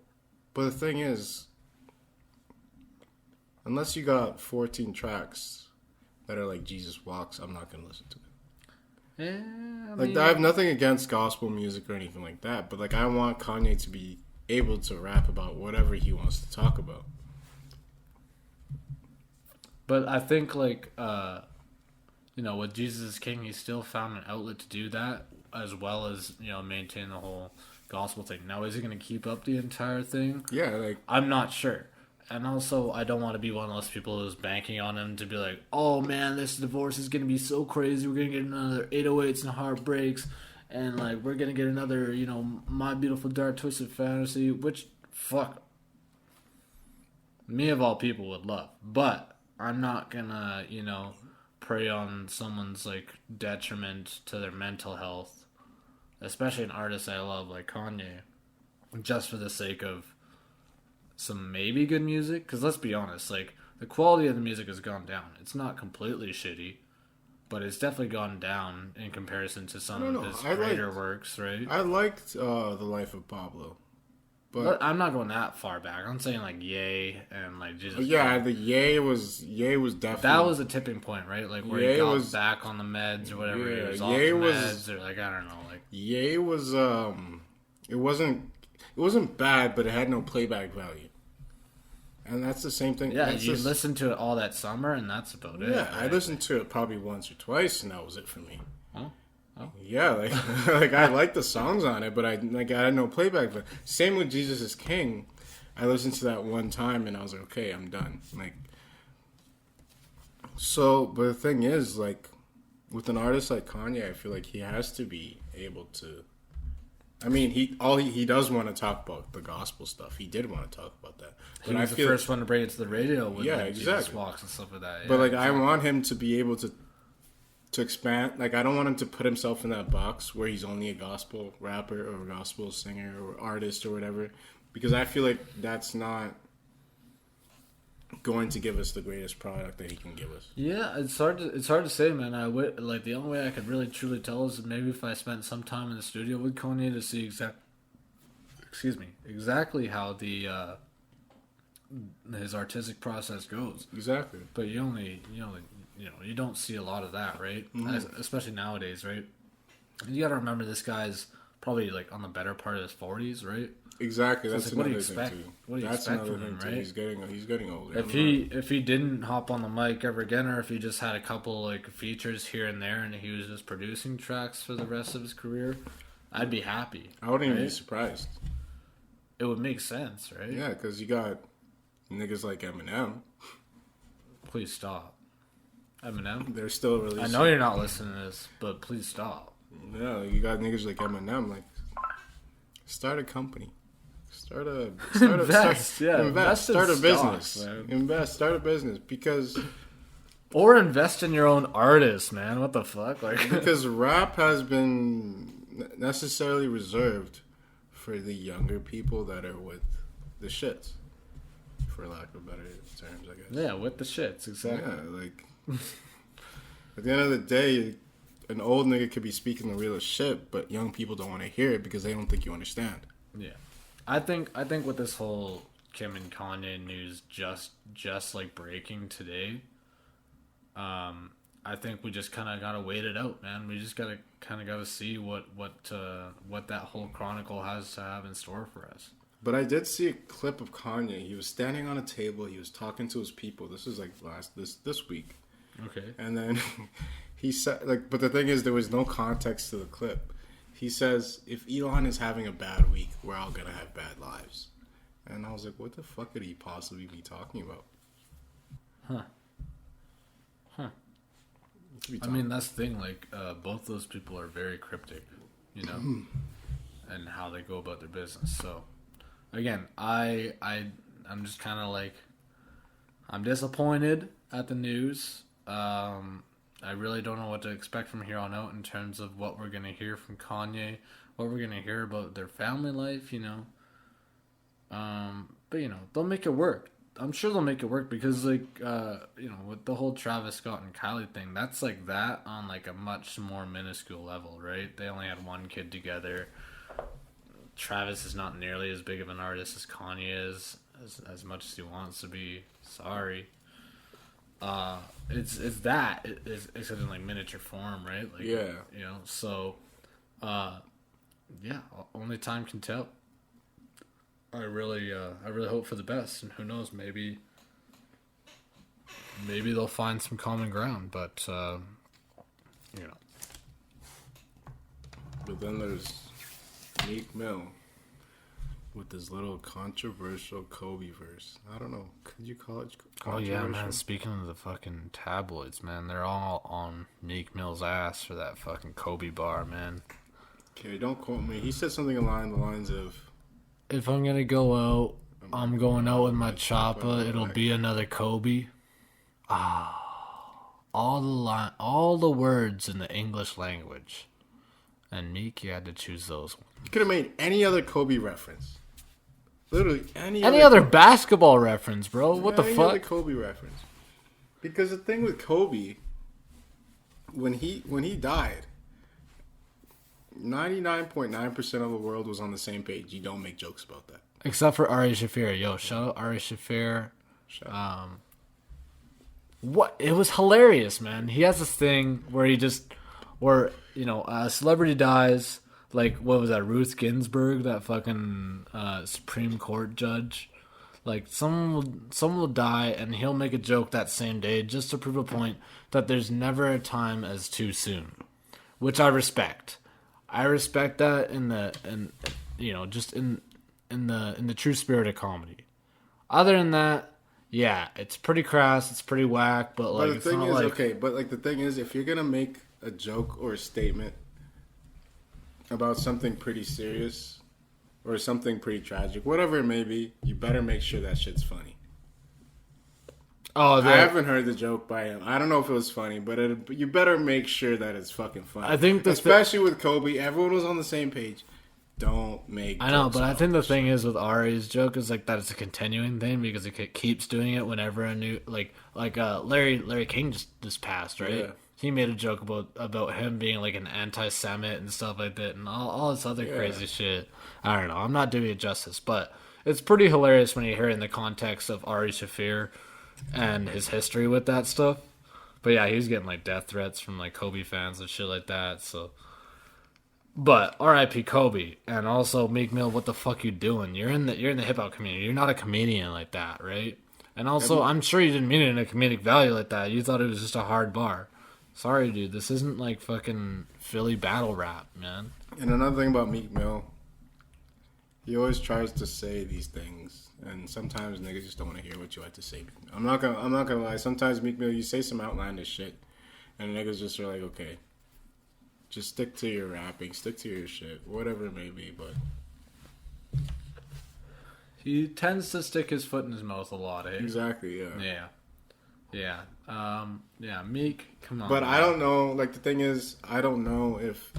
but the thing is, unless you got 14 tracks that are Jesus Walks, I'm not gonna listen to it. Yeah, I have nothing against gospel music or anything like that, but I want Kanye to be able to rap about whatever he wants to talk about. But I think with Jesus is King, he still found an outlet to do that, as well as maintain the whole gospel thing. Now, is he going to keep up the entire thing? Yeah, I'm not sure. And also, I don't want to be one of those people who's banking on him to be oh man, this divorce is going to be so crazy. We're going to get another 808s and heartbreaks. And we're going to get another, My Beautiful Dark Twisted Fantasy. Which, fuck, me of all people would love. But I'm not going to, prey on someone's, detriment to their mental health. Especially an artist I love like Kanye. Just for the sake of some maybe good music, because let's be honest, the quality of the music has gone down. It's not completely shitty, but it's definitely gone down in comparison to some of his greater works, right? I liked The Life of Pablo, but I'm not going that far back. I'm saying Ye and Jesus. Yeah, the Ye was definitely that was a tipping point, right? Where Ye he got back on the meds or whatever. Yeah, he was off the meds or I don't know. Ye was it wasn't bad, but it had no playback value. And that's the same thing. Yeah, you listened to it all that summer, and that's about it. Yeah, right? I listened to it probably once or twice, and that was it for me. Oh. Yeah, I liked the songs on it, but I had no playback. But same with Jesus is King. I listened to that one time, and I was like, okay, I'm done. So, but the thing is, with an artist like Kanye, I feel like he has to be able to. I mean, he does want to talk about the gospel stuff. He did want to talk about that. But he was the first one to bring it to the radio with exactly. Jesus Walks and stuff like that. Yeah, but exactly. I want him to be able to expand. I don't want him to put himself in that box where he's only a gospel rapper or a gospel singer or artist or whatever, because I feel like that's not going to give us the greatest product that he can give us. Yeah, it's hard to say, man. The only way I could really truly tell is maybe if I spent some time in the studio with Kanye to see exactly how the his artistic process goes. Exactly. But you don't see a lot of that, right? Mm-hmm. Especially nowadays, right? You got to remember this guy's probably like on the better part of his 40s, right? Exactly. So that's like, another thing too. What do you expect from him, right? He's getting older. If he didn't hop on the mic ever again, or if he just had a couple like features here and there, and he was just producing tracks for the rest of his career, I'd be happy. I wouldn't even be surprised. It would make sense, right? Yeah, because you got niggas like Eminem. Please stop. Eminem? They're still releasing. I know you're not listening to this, but please stop. Yeah, you got niggas like Eminem. Like, start a company. Start a business. Man. Start a business because, or invest in your own artist, man. What the fuck? Like, because rap has been necessarily reserved for the younger people that are with the shits, for lack of better terms, I guess. Yeah, with the shits, exactly. Yeah, like at the end of the day, an old nigga could be speaking the realest shit, but young people don't want to hear it because they don't think you understand. Yeah. I think with this whole Kim and Kanye news just like breaking today, I think we just kind of gotta wait it out, man. We just gotta see what that whole chronicle has to have in store for us. But I did see a clip of Kanye. He was standing on a table. He was talking to his people. This was like this week. Okay. And then he said, like, but the thing is, there was no context to the clip. He says, if Elon is having a bad week, we're all going to have bad lives. And I was like, what the fuck could he possibly be talking about? Huh. I mean, that's the thing. Like, both those people are very cryptic, you know, and how they go about their business. So, again, I'm just kind of like, I'm disappointed at the news. I really don't know what to expect from here on out in terms of what we're going to hear from Kanye, what we're going to hear about their family life, you know. But, you know, they'll make it work. I'm sure they'll make it work because, like, you know, with the whole Travis Scott and Kylie thing, that's like that on, like, a much more minuscule level, right? They only had one kid together. Travis is not nearly as big of an artist as Kanye is, as much as he wants to be. Sorry. It's except in like miniature form, right? Like, yeah, you know. So, yeah, only time can tell. I really hope for the best, and who knows, maybe they'll find some common ground. But you know. But then there's Meek Mill with this little controversial Kobe verse. I don't know. Could you call it controversial? Oh, yeah, man. Speaking of the fucking tabloids, man, they're all on Meek Mill's ass for that fucking Kobe bar, man. Okay, don't quote me. He said something along the lines of, if I'm going to go out, I'm going out with my Choppa. It'll be another Kobe. All the words in the English language. And Meek, you had to choose those ones. You could have made any other Kobe reference. Literally any other basketball reference, bro. What the fuck? Any other Kobe reference. Because the thing with Kobe, when he died, 99.9% of the world was on the same page. You don't make jokes about that. Except for Ari Shaffir. Yo, shout out Ari Shaffir. What? It was hilarious, man. He has this thing where you know, a celebrity dies. Like, what was that, Ruth Ginsburg, that fucking Supreme Court judge? Like, someone will die, and he'll make a joke that same day just to prove a point that there's never a time as too soon, which I respect. I respect that you know, just in the true spirit of comedy. Other than that, yeah, it's pretty crass, it's pretty whack, but like, it's not like, okay, but like the thing is, if you're gonna make a joke or a statement about something pretty serious or something pretty tragic, whatever it may be, you better make sure that shit's funny. Oh, I haven't heard the joke by him. I don't know if it was funny, but you better make sure that it's fucking funny. I think especially with Kobe, everyone was on the same page. Don't make. I know, but I think the thing is with Ari's joke is like that it's a continuing thing because it keeps doing it whenever a new like Larry King just passed, right? Yeah. He made a joke about him being like an anti-Semite and stuff like that, and all this other crazy shit. I don't know. I'm not doing it justice, but it's pretty hilarious when you hear it in the context of Ari Shaffir and his history with that stuff. But yeah, he was getting like death threats from like Kobe fans and shit like that. So But R.I.P. Kobe, and also Meek Mill. What the fuck you doing? You're in the hip hop community. You're not a comedian like that, right? And also, I'm sure you didn't mean it in a comedic value like that. You thought it was just a hard bar. Sorry, dude. This isn't like fucking Philly battle rap, man. And another thing about Meek Mill, he always tries to say these things, and sometimes niggas just don't want to hear what you have to say. I'm not gonna lie. Sometimes Meek Mill, you say some outlandish shit, and niggas just are like, okay, just stick to your rapping, stick to your shit, whatever it may be. But he tends to stick his foot in his mouth a lot, eh? Exactly. Yeah. Yeah. Meek, come on. But man. I don't know. Like the thing is, I don't know if.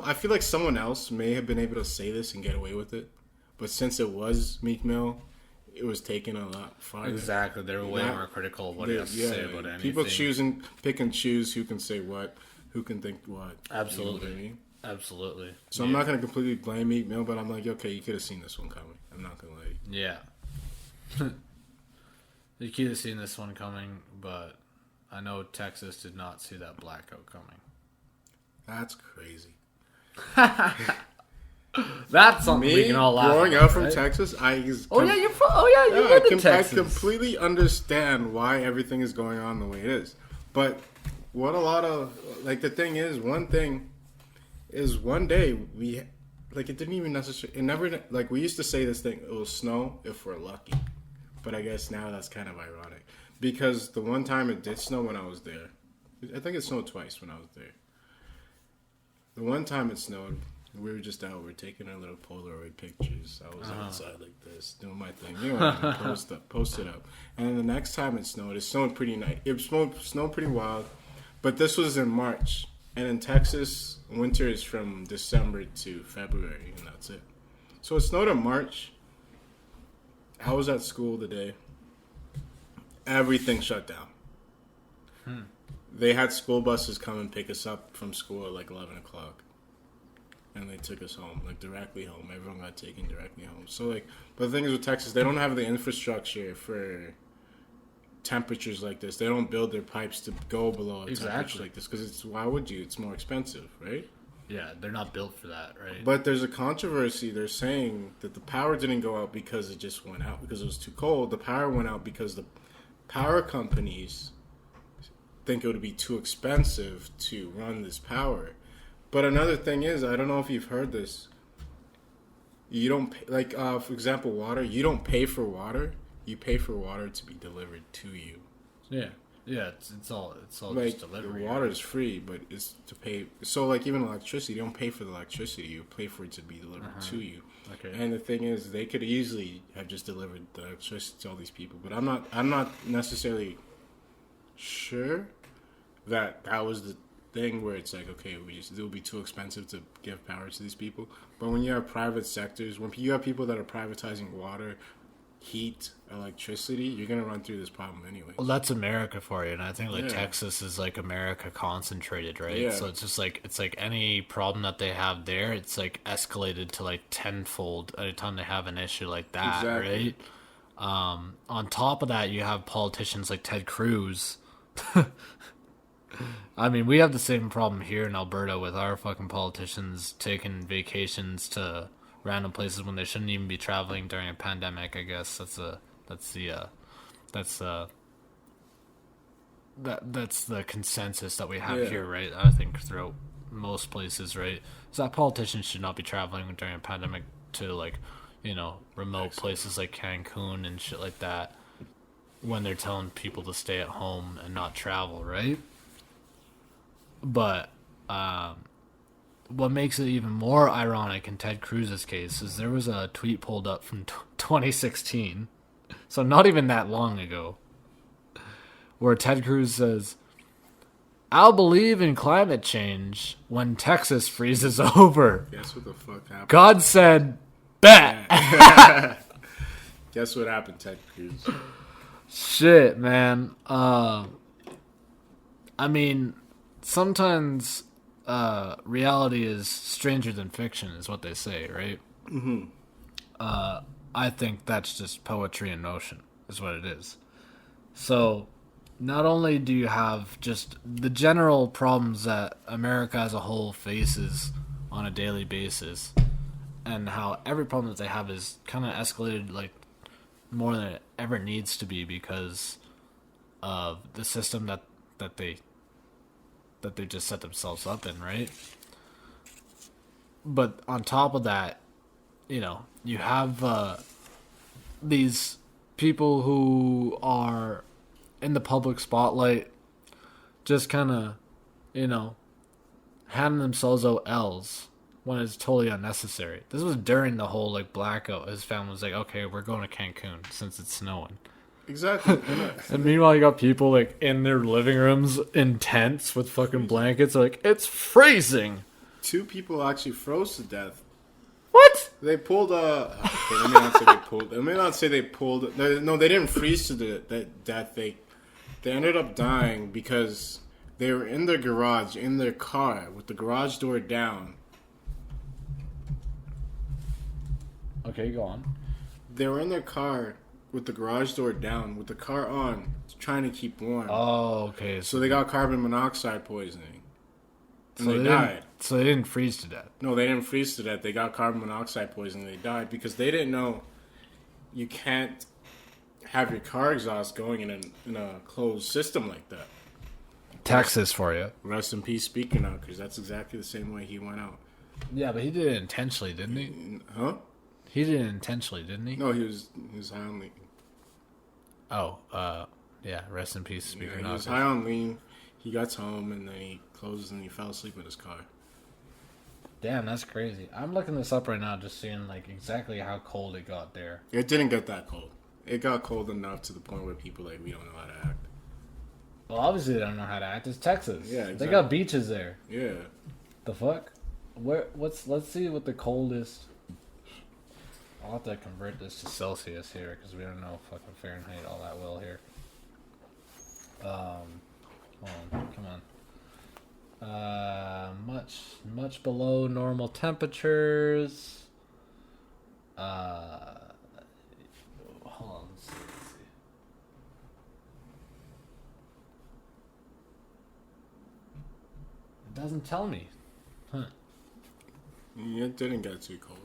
I feel like someone else may have been able to say this and get away with it, but since it was Meek Mill, it was taken a lot farther. Exactly, they were way more critical of what he has to say about anything. People pick and choose who can say what, who can think what. Absolutely, you know what I mean? Absolutely. So I'm not gonna completely blame Meek Mill, but I'm like, okay, you could have seen this one coming. I'm not gonna lie. Yeah, you could have seen this one coming, but I know Texas did not see that blackout coming. That's crazy. That's something we can all laugh growing about, up from right? Texas, you live in Texas. I completely understand why everything is going on the way it is. But what a lot of the thing is, one thing is one day we it didn't even necessarily. It never we used to say this thing. It will snow if we're lucky, but I guess now that's kind of ironic because the one time it did snow when I was there, I think it snowed twice when I was there. The one time it snowed, we were just out. We were taking our little Polaroid pictures. I was outside like this, doing my thing. You know what I mean? Post it up. And then the next time it snowed pretty nice. It snowed pretty wild. But this was in March. And in Texas, winter is from December to February, and that's it. So it snowed in March. I was at school the day. Everything shut down. They had school buses come and pick us up from school at 11 o'clock. And they took us home, directly home. Everyone got taken directly home. So, but the thing is with Texas, they don't have the infrastructure for temperatures like this. They don't build their pipes to go below a temperature like this. Because why would you? It's more expensive, right? Yeah, they're not built for that, right? But there's a controversy. They're saying that the power didn't go out because it just went out because it was too cold. The power went out because the power companies think it would be too expensive to run this power. But another thing is, I don't know if you've heard this. You don't pay, for example, water. You don't pay for water. You pay for water to be delivered to you. Yeah. It's all just delivery. Water is free, but it's to pay. So even electricity, you don't pay for the electricity. You pay for it to be delivered to you. Okay. And the thing is, they could easily have just delivered the electricity to all these people. But I'm not necessarily sure that was the thing where it's okay, it will be too expensive to give power to these people. But when you have private sectors, when you have people that are privatizing water, heat, electricity, you're going to run through this problem anyway. Well, that's America for you, and I think Texas is America concentrated, right? Yeah. So it's just it's any problem that they have there, it's escalated to tenfold anytime they have an issue like that, right? On top of that, you have politicians like Ted Cruz. I mean, we have the same problem here in Alberta with our fucking politicians taking vacations to random places when they shouldn't even be traveling during a pandemic. I guess that's the consensus that we have here, right? I think throughout most places, right? So that politicians should not be traveling during a pandemic to remote places like Cancun and shit like that when they're telling people to stay at home and not travel, right? But what makes it even more ironic in Ted Cruz's case is there was a tweet pulled up from 2016, so not even that long ago, where Ted Cruz says, "I'll believe in climate change when Texas freezes over." Guess what the fuck happened? God said, "Bet." Guess what happened, Ted Cruz? Shit, man. I mean, sometimes reality is stranger than fiction, is what they say, right? Mm-hmm. I think that's just poetry in motion, is what it is. So, not only do you have just the general problems that America as a whole faces on a daily basis, and how every problem that they have is kind of escalated like more than it ever needs to be because of the system that they just set themselves up in, right? But on top of that, you know, you have these people who are in the public spotlight just kind of, you know, handing themselves out L's when it's totally unnecessary. This was during the whole, like, blackout. His family was like, okay, we're going to Cancun since it's snowing. Exactly. And meanwhile, you got people, like, in their living rooms in tents with fucking blankets. Like, it's freezing. 2 people actually froze to death. What? They pulled okay, let me not say they pulled. Let me not say they pulled. No, they didn't freeze to death. They ended up dying because they were in their garage, in their car, with the garage door down. Okay, go on. They were in their car with the garage door down, with the car on, trying to keep warm. Oh, okay. So they got carbon monoxide poisoning. And they died. So they didn't freeze to death. No, they didn't freeze to death. They got carbon monoxide poisoning. They died because they didn't know you can't have your car exhaust going in a closed system like that. Texas for you. Rest in peace, speaking out, because that's exactly the same way he went out. Yeah, but he did it intentionally, didn't he? Huh? He did it intentionally, didn't he? No, he was high on lean. Oh, yeah. Rest in peace, speaking He of. was high on lean. He got home and then he closed and he fell asleep in his car. Damn, that's crazy. I'm looking this up right now, just seeing like exactly how cold it got there. It didn't get that cold. It got cold enough to the point where people like we don't know how to act. Well, obviously they don't know how to act. It's Texas. Yeah, exactly. They got beaches there. Yeah. The fuck? Let's see what the coldest. I'll have to convert this to Celsius here because we don't know fucking Fahrenheit all that well here. Hold on, come on. Much below normal temperatures. Hold on, let's see. It doesn't tell me. Huh. It didn't get too cold.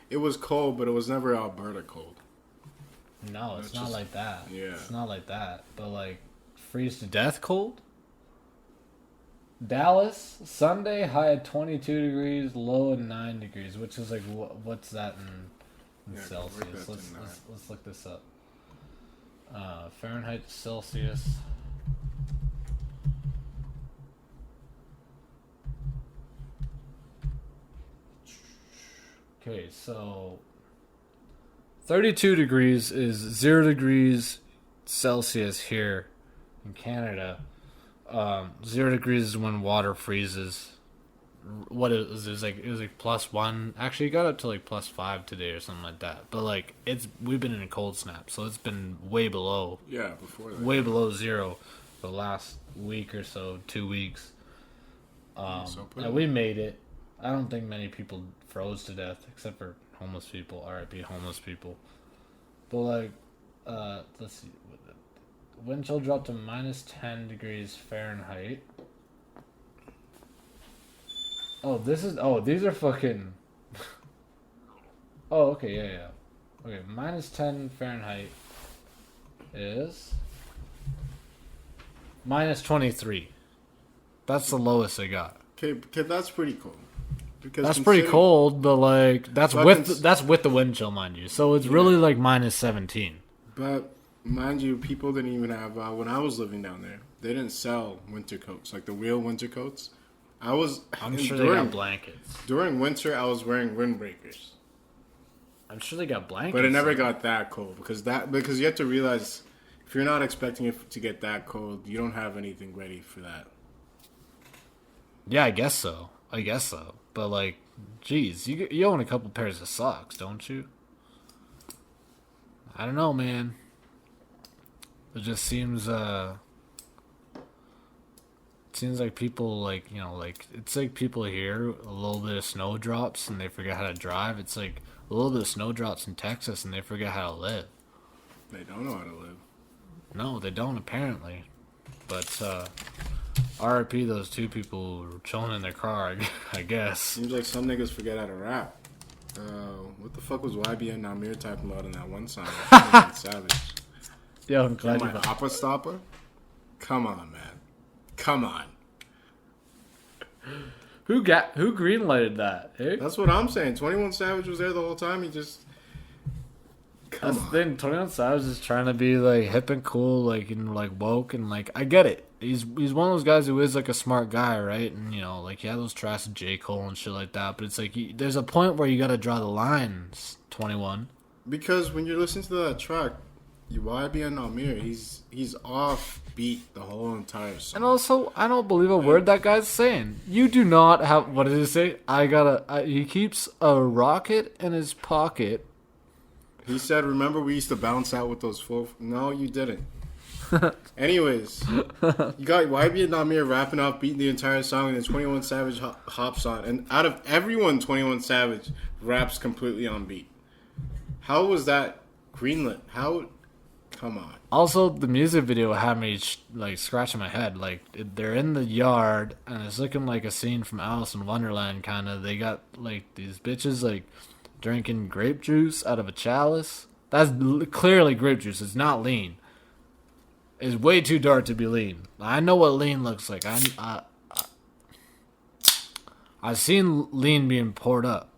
It was cold, but it was never Alberta cold. No, it's not like that. Yeah. It's not like that. But like freeze to death cold? Dallas, Sunday, high at 22 degrees, low at 9 degrees, which is like, what's that in Celsius? Let's look this up. Fahrenheit to Celsius. Okay, so 32 degrees is 0 degrees Celsius here in Canada. 0 degrees is when water freezes. What it was like +1. Actually, it got up to like +5 today or something like that. But like we've been in a cold snap, so it's been way below. Yeah, before that. Way below 0 for the last week or so, 2 weeks. And we made it. I don't think many people froze to death except for homeless people. R.I.P. homeless people. But like, let's see. Wind chill dropped to -10 degrees Fahrenheit. These are fucking. Oh, okay, yeah. Okay, -10 Fahrenheit is -23. That's the lowest I got. Okay, that's pretty cool. Because that's pretty cold, but like that's with the wind chill, mind you. So it's really like -17. But mind you, people didn't even have when I was living down there. They didn't sell winter coats, like the real winter coats. I'm sure they got blankets. During winter, I was wearing windbreakers. I'm sure they got blankets. But it never got that cold because you have to realize if you're not expecting it to get that cold, you don't have anything ready for that. Yeah, I guess so. But like, geez, you own a couple pairs of socks, don't you? I don't know, man. It just seems like people like it's like people hear a little bit of snow drops and they forget how to drive. It's like a little bit of snow drops in Texas and they forget how to live. They don't know how to live. No, they don't apparently. But RIP those two people were chilling in their car, I guess. Seems like some niggas forget how to rap. What the fuck was YB and Namir talking about in that one song? Savage. Yo, I'm glad you Oppa Stoppa? Come on, man. Come on. Who greenlighted that? Eh? That's what I'm saying. 21 Savage was there the whole time. He just... That's the thing. 21 Savage is trying to be like hip and cool, like and like woke, and like I get it. He's one of those guys who is like a smart guy, right? And you know, like he had those tracks with J. Cole and shit like that. But it's like there's a point where you got to draw the lines. 21. Because when you listen to that track, YB and Amir, he's off beat the whole entire song. And also, I don't believe a word that guy's saying. You do not have. What did he say? He keeps a rocket in his pocket. He said, remember we used to bounce out with those full... No, you didn't. Anyways, you got YB and Namir rapping out, beating the entire song, and then 21 Savage hops on. And out of everyone, 21 Savage raps completely on beat. How was that greenlit? How... Come on. Also, the music video had me like scratching my head. Like they're in the yard, and it's looking like a scene from Alice in Wonderland, kind of. They got like these bitches like drinking grape juice out of a chalice. That's clearly grape juice. It's not lean. It's way too dark to be lean. I know what lean looks like. I've seen lean being poured up.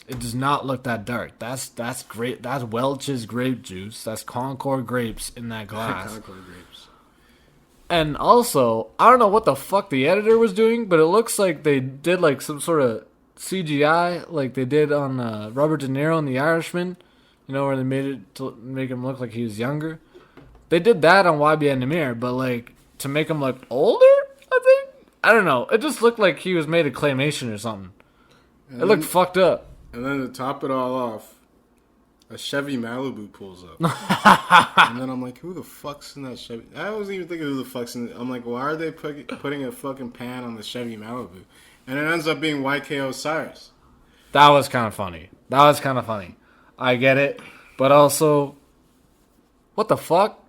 It does not look that dark. That's great. That's Welch's grape juice. That's Concord grapes in that glass. Concord grapes. And also, I don't know what the fuck the editor was doing, but it looks like they did like some sort of CGI, like they did on Robert De Niro in The Irishman. You know, where they made it to make him look like he was younger. They did that on YB and Namir, but like to make him look older, I think. I don't know. It just looked like he was made of claymation or something. It looked fucked up. And then to top it all off, a Chevy Malibu pulls up. And then I'm like, who the fuck's in that Chevy? I wasn't even thinking who the fuck's in it. I'm like, why are they putting a fucking pan on the Chevy Malibu? And it ends up being YK Osiris. That was kind of funny. I get it. But also, what the fuck?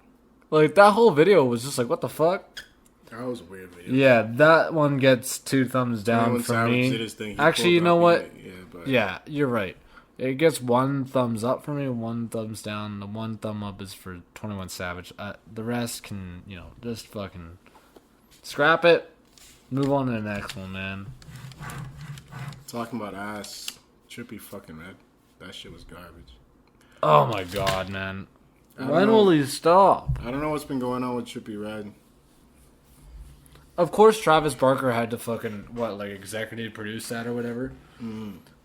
Like, that whole video was just like, what the fuck? That was a weird video. Yeah, that one gets 2 thumbs down for me. Actually, you know what? Yeah, you're right. It gets 1 thumbs up for me, 1 thumbs down. The 1 thumb up is for 21 Savage. The rest can, just fucking scrap it. Move on to the next one, man. Talking about ass, Trippy fucking Red. That shit was garbage. Oh my god, man. When will he stop? I don't know what's been going on with Trippy Red. Of course, Travis Barker had to fucking, executive produce that or whatever.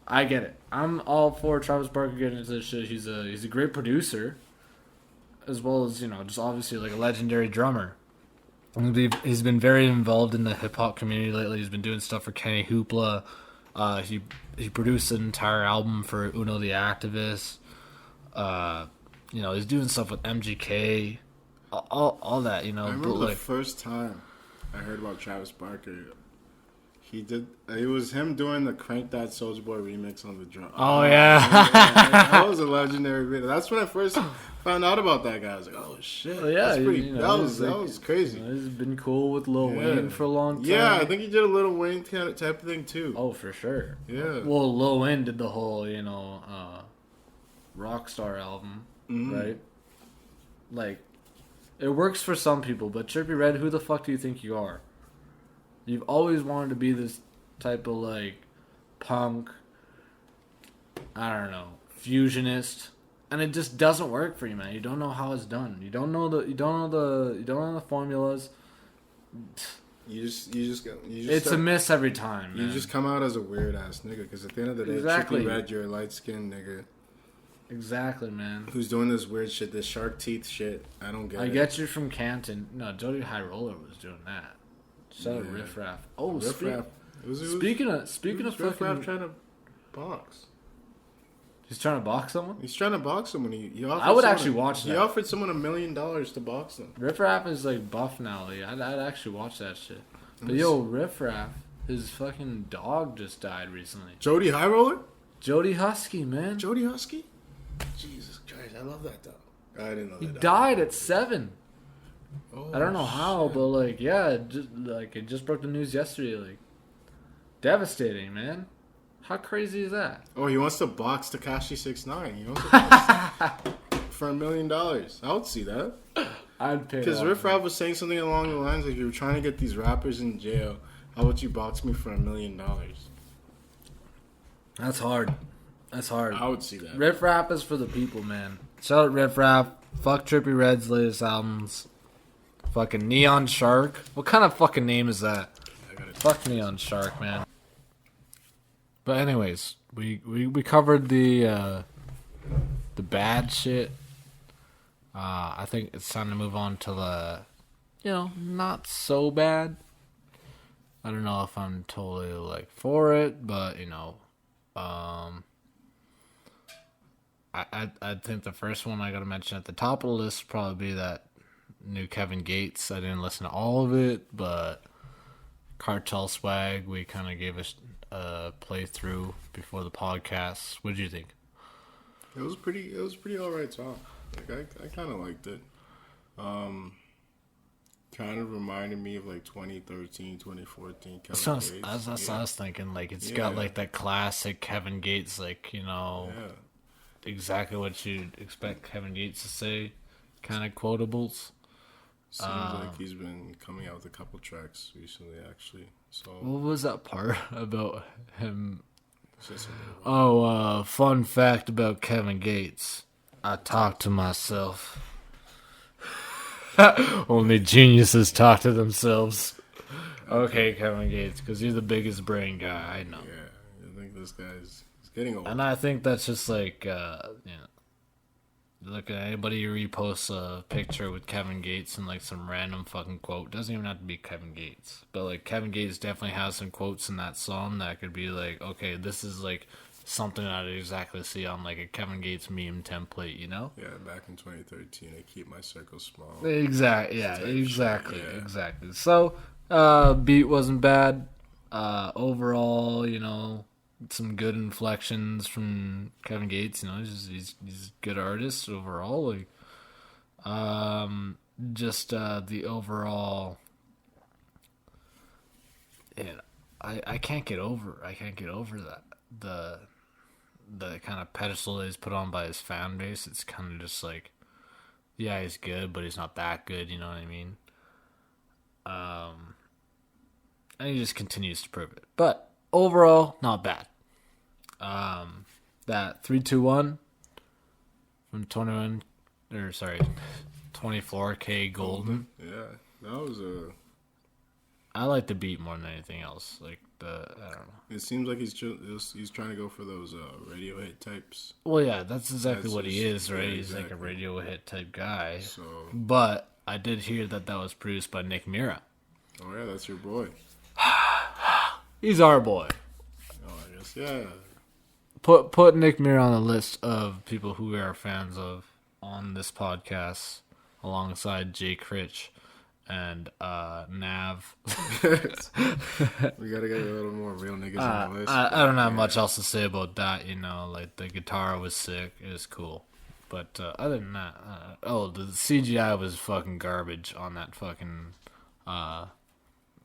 I get it. I'm all for Travis Barker getting into this shit. He's a great producer, as well as, just obviously like a legendary drummer. He's been very involved in the hip hop community lately. He's been doing stuff for Kenny Hoopla. He produced an entire album for Uno the Activist. He's doing stuff with MGK. All that, I remember the first time I heard about Travis Barker. It was him doing the Crank That Soulja Boy remix on the drum. Oh, yeah. That was a legendary video. That's when I first found out about that guy. I was like, oh, shit. Well, yeah, that was crazy. He's been cool with Lil Wayne for a long time. Yeah, I think he did a Lil Wayne type of thing, too. Oh, for sure. Yeah. Well, Lil Wayne did the whole, Rockstar album, right? Like, it works for some people, but Trippie Redd, who the fuck do you think you are? You've always wanted to be this type of punk, I don't know, fusionist, and it just doesn't work for you, man. You don't know how it's done. You don't know the formulas. It's a miss every time, man. You just come out as a weird ass nigga, because at the end of the day, Trippie Redd, you're a light skinned nigga. Exactly, man. Who's doing this weird shit, this shark teeth shit? I don't get it. I get you from Canton. No, Jody High Roller was doing that. Shout out Riff Raff. Oh, Riff Raff. Speaking of fucking, Riff Raff trying to box. He's trying to box someone. He's trying to box someone. I would actually watch that. He offered someone $1 million to box them. Riff Raff is buff now. I'd actually watch that shit. But yo, Riff Raff, his fucking dog just died recently. Jody High Roller? Jody Husky, man. Jody Husky? Jesus Christ, I love that dog. I didn't know He that. died at 7. Oh, I don't know how, but like, yeah, it just broke the news yesterday. Like, devastating, man. How crazy is that? Oh, he wants to box Tekashi 6ix9ine. He wants to box for $1 million. I would see that. I'd pay. Because Riff Raff was saying something along the lines like, "You're trying to get these rappers in jail. How would you box me for $1 million?" That's hard. I would see that. Riff Raff is for the people, man. Shout out Riff Raff. Fuck Trippie Redd's latest albums. Fucking Neon Shark. What kind of fucking name is that? Fuck Neon Shark, man. But anyways, we covered the bad shit. I think it's time to move on to the, not so bad. I don't know if I'm totally like for it, but I think the first one I gotta mention at the top of the list would probably be that new Kevin Gates. I didn't listen to all of it, but Cartel Swag, we kind of gave a playthrough before the podcast. What did you think? It was pretty alright song. Like I kind of liked it. Kind of reminded me of like 2013, 2014 Kevin Gates. That's what I was thinking. Like it's got like that classic Kevin Gates, like exactly what you'd expect Kevin Gates to say, kind of quotables. Seems like he's been coming out with a couple tracks recently, actually. So what was that part about him? Fun fact about Kevin Gates. I talk to myself. Only geniuses talk to themselves. Okay, Kevin Gates, because you're the biggest brain guy I know. Yeah, I think this guy's getting old. And I think that's just like, look at anybody who reposts a picture with Kevin Gates and like some random fucking quote. Doesn't even have to be Kevin Gates, but like Kevin Gates definitely has some quotes in that song that could be like, okay, this is like something I'd exactly see on like a Kevin Gates meme template, Yeah, back in 2013, I keep my circle small. Exactly. Yeah, exactly. So, beat wasn't bad. Overall, some good inflections from Kevin Gates. He's a good artist overall. Like, the overall. I can't get over that the kind of pedestal that he's put on by his fan base. It's kind of just like, yeah, he's good, but he's not that good. You know what I mean? And he just continues to prove it. But overall, not bad. That 3-2-1 from 24K Golden. Yeah, that was I like the beat more than anything else. Like I don't know. It seems like he's trying to go for those radio hit types. Well, yeah, that's exactly what he is, right? Yeah, he's like a radio hit type guy. So, but I did hear that was produced by Nick Mira. Oh yeah, that's your boy. He's our boy. Oh, I guess yeah. Put Nick Mira on the list of people who we are fans of on this podcast, alongside Jay Critch and Nav. We gotta get a little more real niggas on the list. I don't have much else to say about that. Like the guitar was sick. It was cool. But other than that, the CGI was fucking garbage on that fucking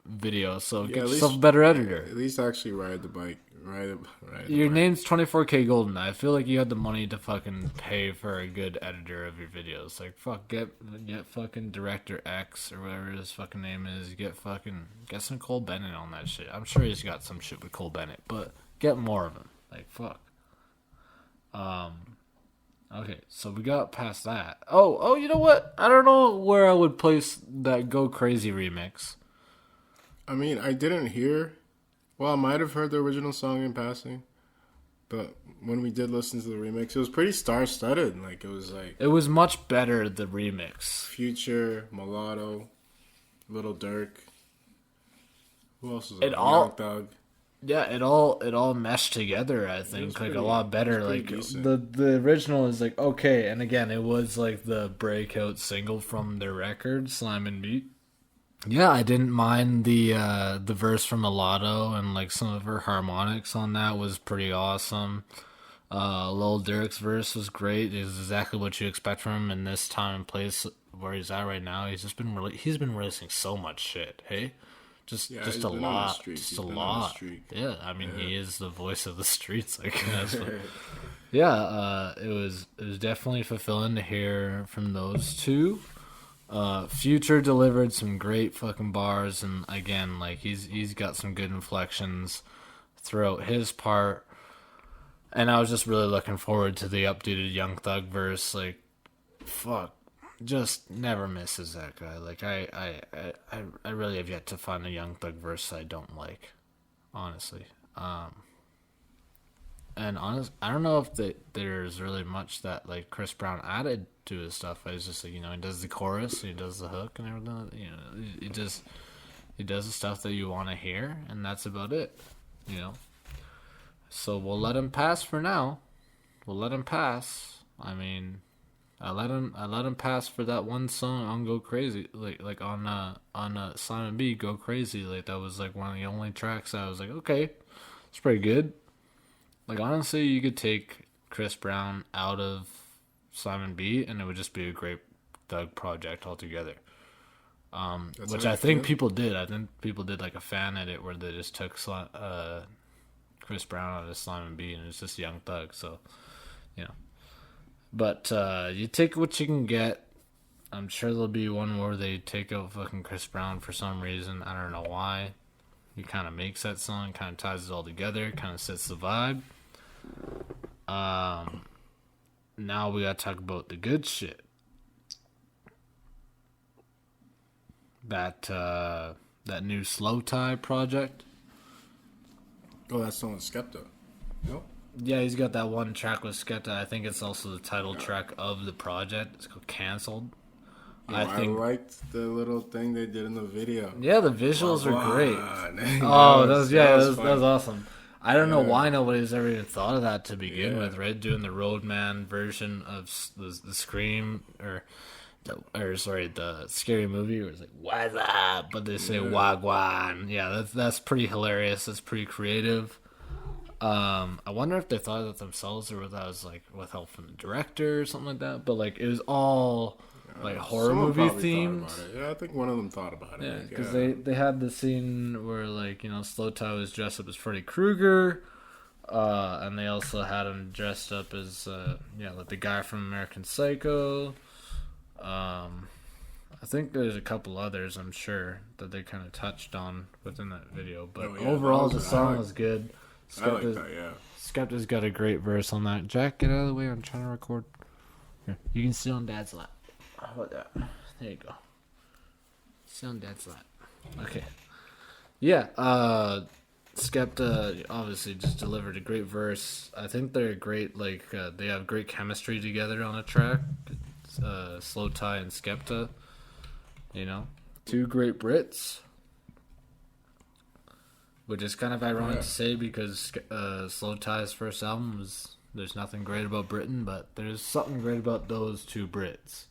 video. So get yourself a better editor. At least actually ride the bike. Your name's 24K Golden. I feel like you had the money to fucking pay for a good editor of your videos. Like, fuck, get fucking Director X or whatever his fucking name is. Get some Cole Bennett on that shit. I'm sure he's got some shit with Cole Bennett, but get more of him. Like, fuck. Okay, so we got past that. Oh, you know what? I don't know where I would place that Go Crazy remix. I mean, I didn't hear. Well, I might have heard the original song in passing, but when we did listen to the remix, it was pretty star-studded. Like, it was much better, the remix. Future, Mulatto, Lil Durk. Who else was it? Young Thug. Yeah, it all meshed together, I think, like a lot better. Like the original is like okay, and again, it was like the breakout single from their record, Slime and Beat. Yeah, I didn't mind the verse from Mulatto, and like some of her harmonics on that was pretty awesome. Lil Durk's verse was great. It's exactly what you expect from him in this time and place where he's at right now. He's been releasing so much shit. Hey, just a lot, just a lot. Yeah, I mean he is the voice of the streets, I guess. But, yeah, it was definitely fulfilling to hear from those two. Future delivered some great fucking bars, and again, like he's got some good inflections throughout his part. And I was just really looking forward to the updated Young Thug verse. Like, fuck, just never misses that guy. Like, I really have yet to find a Young Thug verse I don't like, honestly. And I don't know if there's really much that like Chris Brown added to his stuff. It's just like, he does the chorus, he does the hook, and everything. He does the stuff that you want to hear, and that's about it. So we'll let him pass for now. We'll let him pass. I mean, I let him pass for that one song on Go Crazy, like on Simon B, Go Crazy. Like that was like one of the only tracks I was like, okay, it's pretty good. Like honestly, you could take Chris Brown out of Simon B, and it would just be a great Thug project altogether. Which I think people did. I think people did like a fan edit where they just took Chris Brown out of Simon B, and it's just Young Thug. So, But you take what you can get. I'm sure there'll be one where they take out fucking Chris Brown for some reason. I don't know why. He kind of makes that song, kind of ties it all together, kind of sets the vibe. Now we gotta talk about the good shit. That new Slow Tie project. Oh, that's the one with Skepta. No? Yeah, he's got that one track with Skepta. I think it's also the title track of the project. It's called Cancelled. I liked the little thing they did in the video. Yeah, the visuals are great. Oh, that was awesome. I don't know why nobody's ever even thought of that to begin with, right? Doing the Roadman version of the Scream the Scary Movie where it's like what's up, but they say wagwan. Yeah, that's pretty hilarious. That's pretty creative. I wonder if they thought of that themselves or whether that was like with help from the director or something like that. But like it was all like horror movie themed. Yeah, I think one of them thought about it. Yeah, because they had the scene where like Slow Tie was dressed up as Freddy Krueger, and they also had him dressed up as like the guy from American Psycho. I think there's a couple others, I'm sure, that they kind of touched on within that video. But overall, the song was good. I like that, yeah. Skepta's got a great verse on that. Jack, get out of the way. I'm trying to record. Here, you can sit on Dad's lap. How about that? There you go. Sit on Dad's lap. Okay. Yeah, Skepta obviously just delivered a great verse. I think they're great, they have great chemistry together on a track. Slow Tie and Skepta. Two great Brits. Which is kind of ironic to say because Slow Tie's first album was There's Nothing Great About Britain, but there's something great about those two Brits.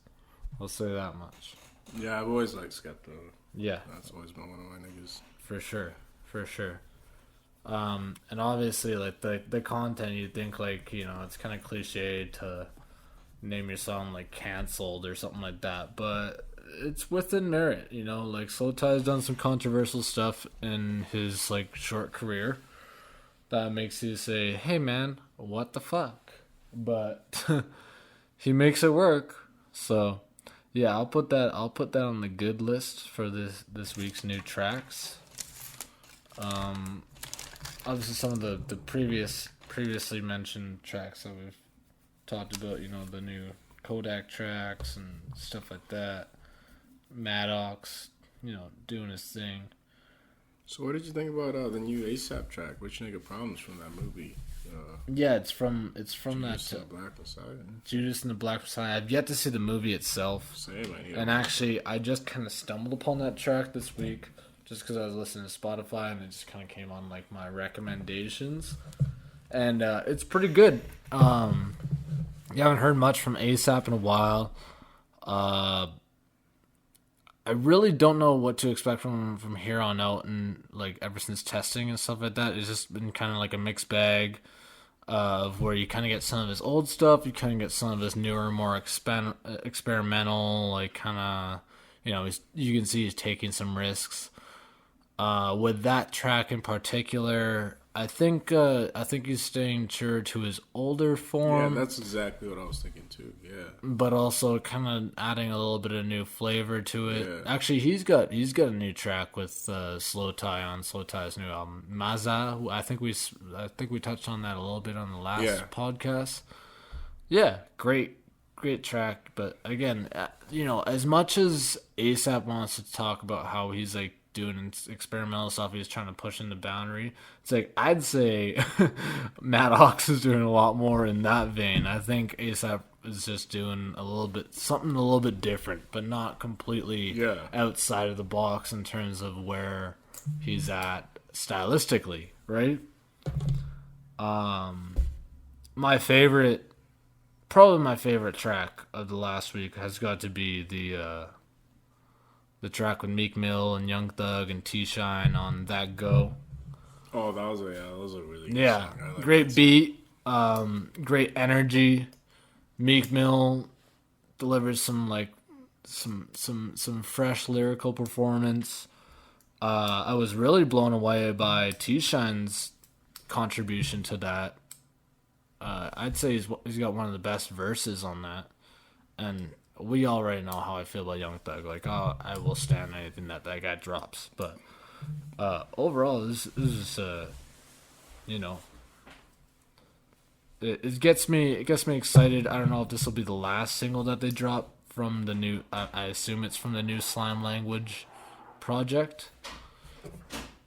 I'll say that much. Yeah, I've always liked Skepta. Yeah. That's always been one of my niggas. For sure. And obviously, like, the content, you'd think, like, it's kind of cliche to name your song, like, Cancelled or something like that, but it's within merit, like, Slow Tie's done some controversial stuff in his, like, short career that makes you say, hey, man, what the fuck? But he makes it work, so... Yeah, I'll put that on the good list for this week's new tracks. Obviously some of the previously mentioned tracks that we've talked about, the new Kodak tracks and stuff like that. Maddox, doing his thing. So what did you think about the new ASAP track, Which Nigga Problems, from that movie? Yeah, it's from Judas that and the Black Messiah. Judas and the Black Messiah. I've yet to see the movie itself. Same, and actually, I just kind of stumbled upon that track this week, just because I was listening to Spotify, and it just kind of came on like my recommendations, and it's pretty good. You haven't heard much from ASAP in a while. I really don't know what to expect from here on out, and like ever since testing and stuff like that, it's just been kind of like a mixed bag. of where you kind of get some of his old stuff, you kind of get some of his newer, more experimental, like kind of, you can see he's taking some risks. With that track in particular, I think he's staying true to his older form. Yeah, that's exactly what I was thinking too. Yeah, but also kind of adding a little bit of new flavor to it. Yeah. Actually, he's got a new track with Slow Tie on Slow Tie's new album, Maza. I think we touched on that a little bit on the last podcast. Yeah, great track. But again, as much as ASAP wants to talk about how he's like doing experimental stuff, he's trying to push in the boundary. It's like, I'd say Maddox is doing a lot more in that vein. I think ASAP is just doing something a little bit different, but not completely outside of the box in terms of where he's at stylistically, right? My favorite track of the last week has got to be the track with Meek Mill and Young Thug and T-Shine on That Go. Oh, that was a really good song. Like great beat, great energy. Meek Mill delivers some fresh lyrical performance. I was really blown away by T-Shine's contribution to that. I'd say he's got one of the best verses on that, and we already know how I feel about Young Thug. Like, I will stand anything that guy drops. But overall, this is it gets me excited. I don't know if this will be the last single that they drop from the new. I assume it's from the new Slime Language project.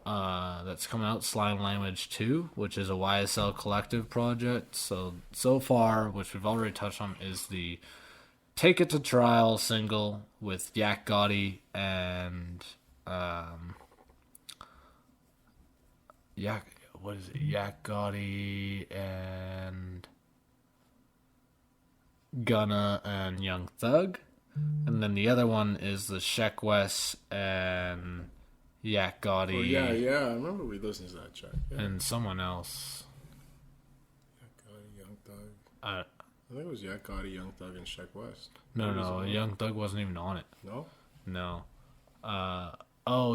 That's coming out, Slime Language 2, which is a YSL Collective project. So far, which we've already touched on, is the Take It to Trial single with Yak Gotti and Yak Gotti and Gunna and Young Thug, and then the other one is the Sheck West and Yak Gotti. Oh, yeah, I remember we listened to that track. Yeah. And someone else. Yak Gotti, Young Thug. I think it was Yak Gotti, Young Thug, and Sheck West. No, Young Thug wasn't even on it. No.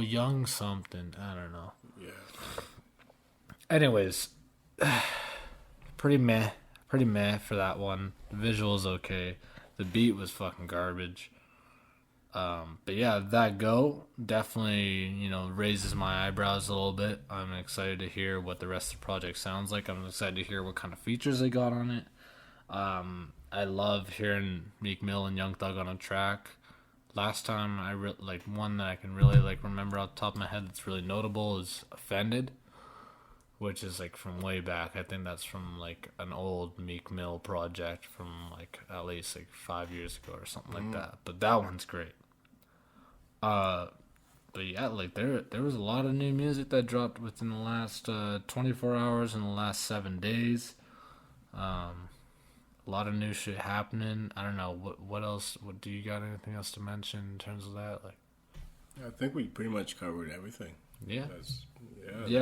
Young something. I don't know. Yeah. Anyways, pretty meh for that one. The visual's okay. The beat was fucking garbage. But yeah, That Go definitely, raises my eyebrows a little bit. I'm excited to hear what the rest of the project sounds like. I'm excited to hear what kind of features they got on it. I love hearing Meek Mill and Young Thug on a track. Last time one that I can really remember off the top of my head that's really notable is Offended, which is from way back. I think that's from an old Meek Mill project from at least 5 years ago or something like that. But that one's great. But yeah, there was a lot of new music that dropped within the last 24 hours and the last 7 days. A lot of new shit happening. I don't know what else. What do you got? Anything else to mention in terms of that? I think we pretty much covered everything. Yeah.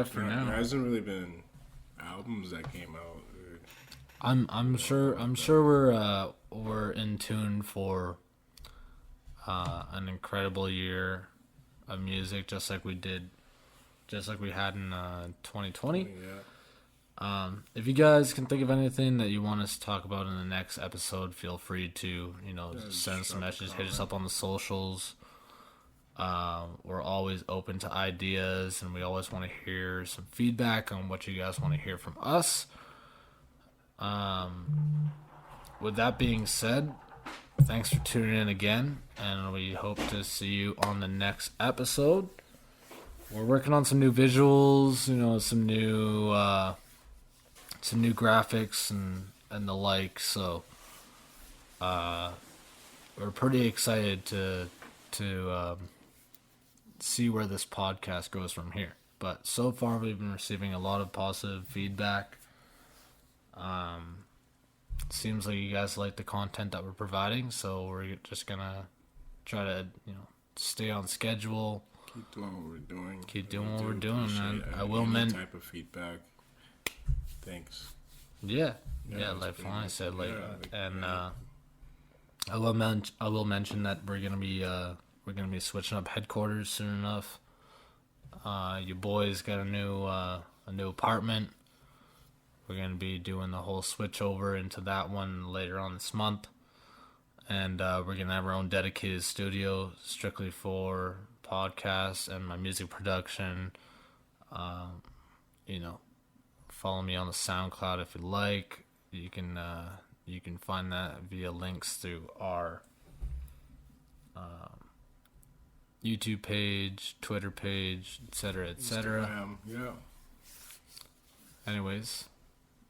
For now, there hasn't really been albums that came out. I'm sure we're in tune for an incredible year of music, just like we had in 2020. Yeah. If you guys can think of anything that you want us to talk about in the next episode, feel free to, send some messages, hit us up on the socials. We're always open to ideas, and we always want to hear some feedback on what you guys want to hear from us. With that being said, thanks for tuning in again, and we hope to see you on the next episode. We're working on some new visuals, some new graphics and the like, so we're pretty excited to see where this podcast goes from here. But so far we've been receiving a lot of positive feedback. Seems like you guys like the content that we're providing, so we're just gonna try to stay on schedule, keep doing what we're doing, man. I will mention type of feedback. Thanks. Yeah, like Fly said, like, and I will mention that we're gonna be switching up headquarters soon enough. Your boys got a new apartment. We're gonna be doing the whole switch over into that one later on this month, and we're gonna have our own dedicated studio strictly for podcasts and my music production. You know, follow me on the Soundcloud if you like. You can find that via links through our YouTube page, Twitter page, etc., etc. Yeah. Anyways,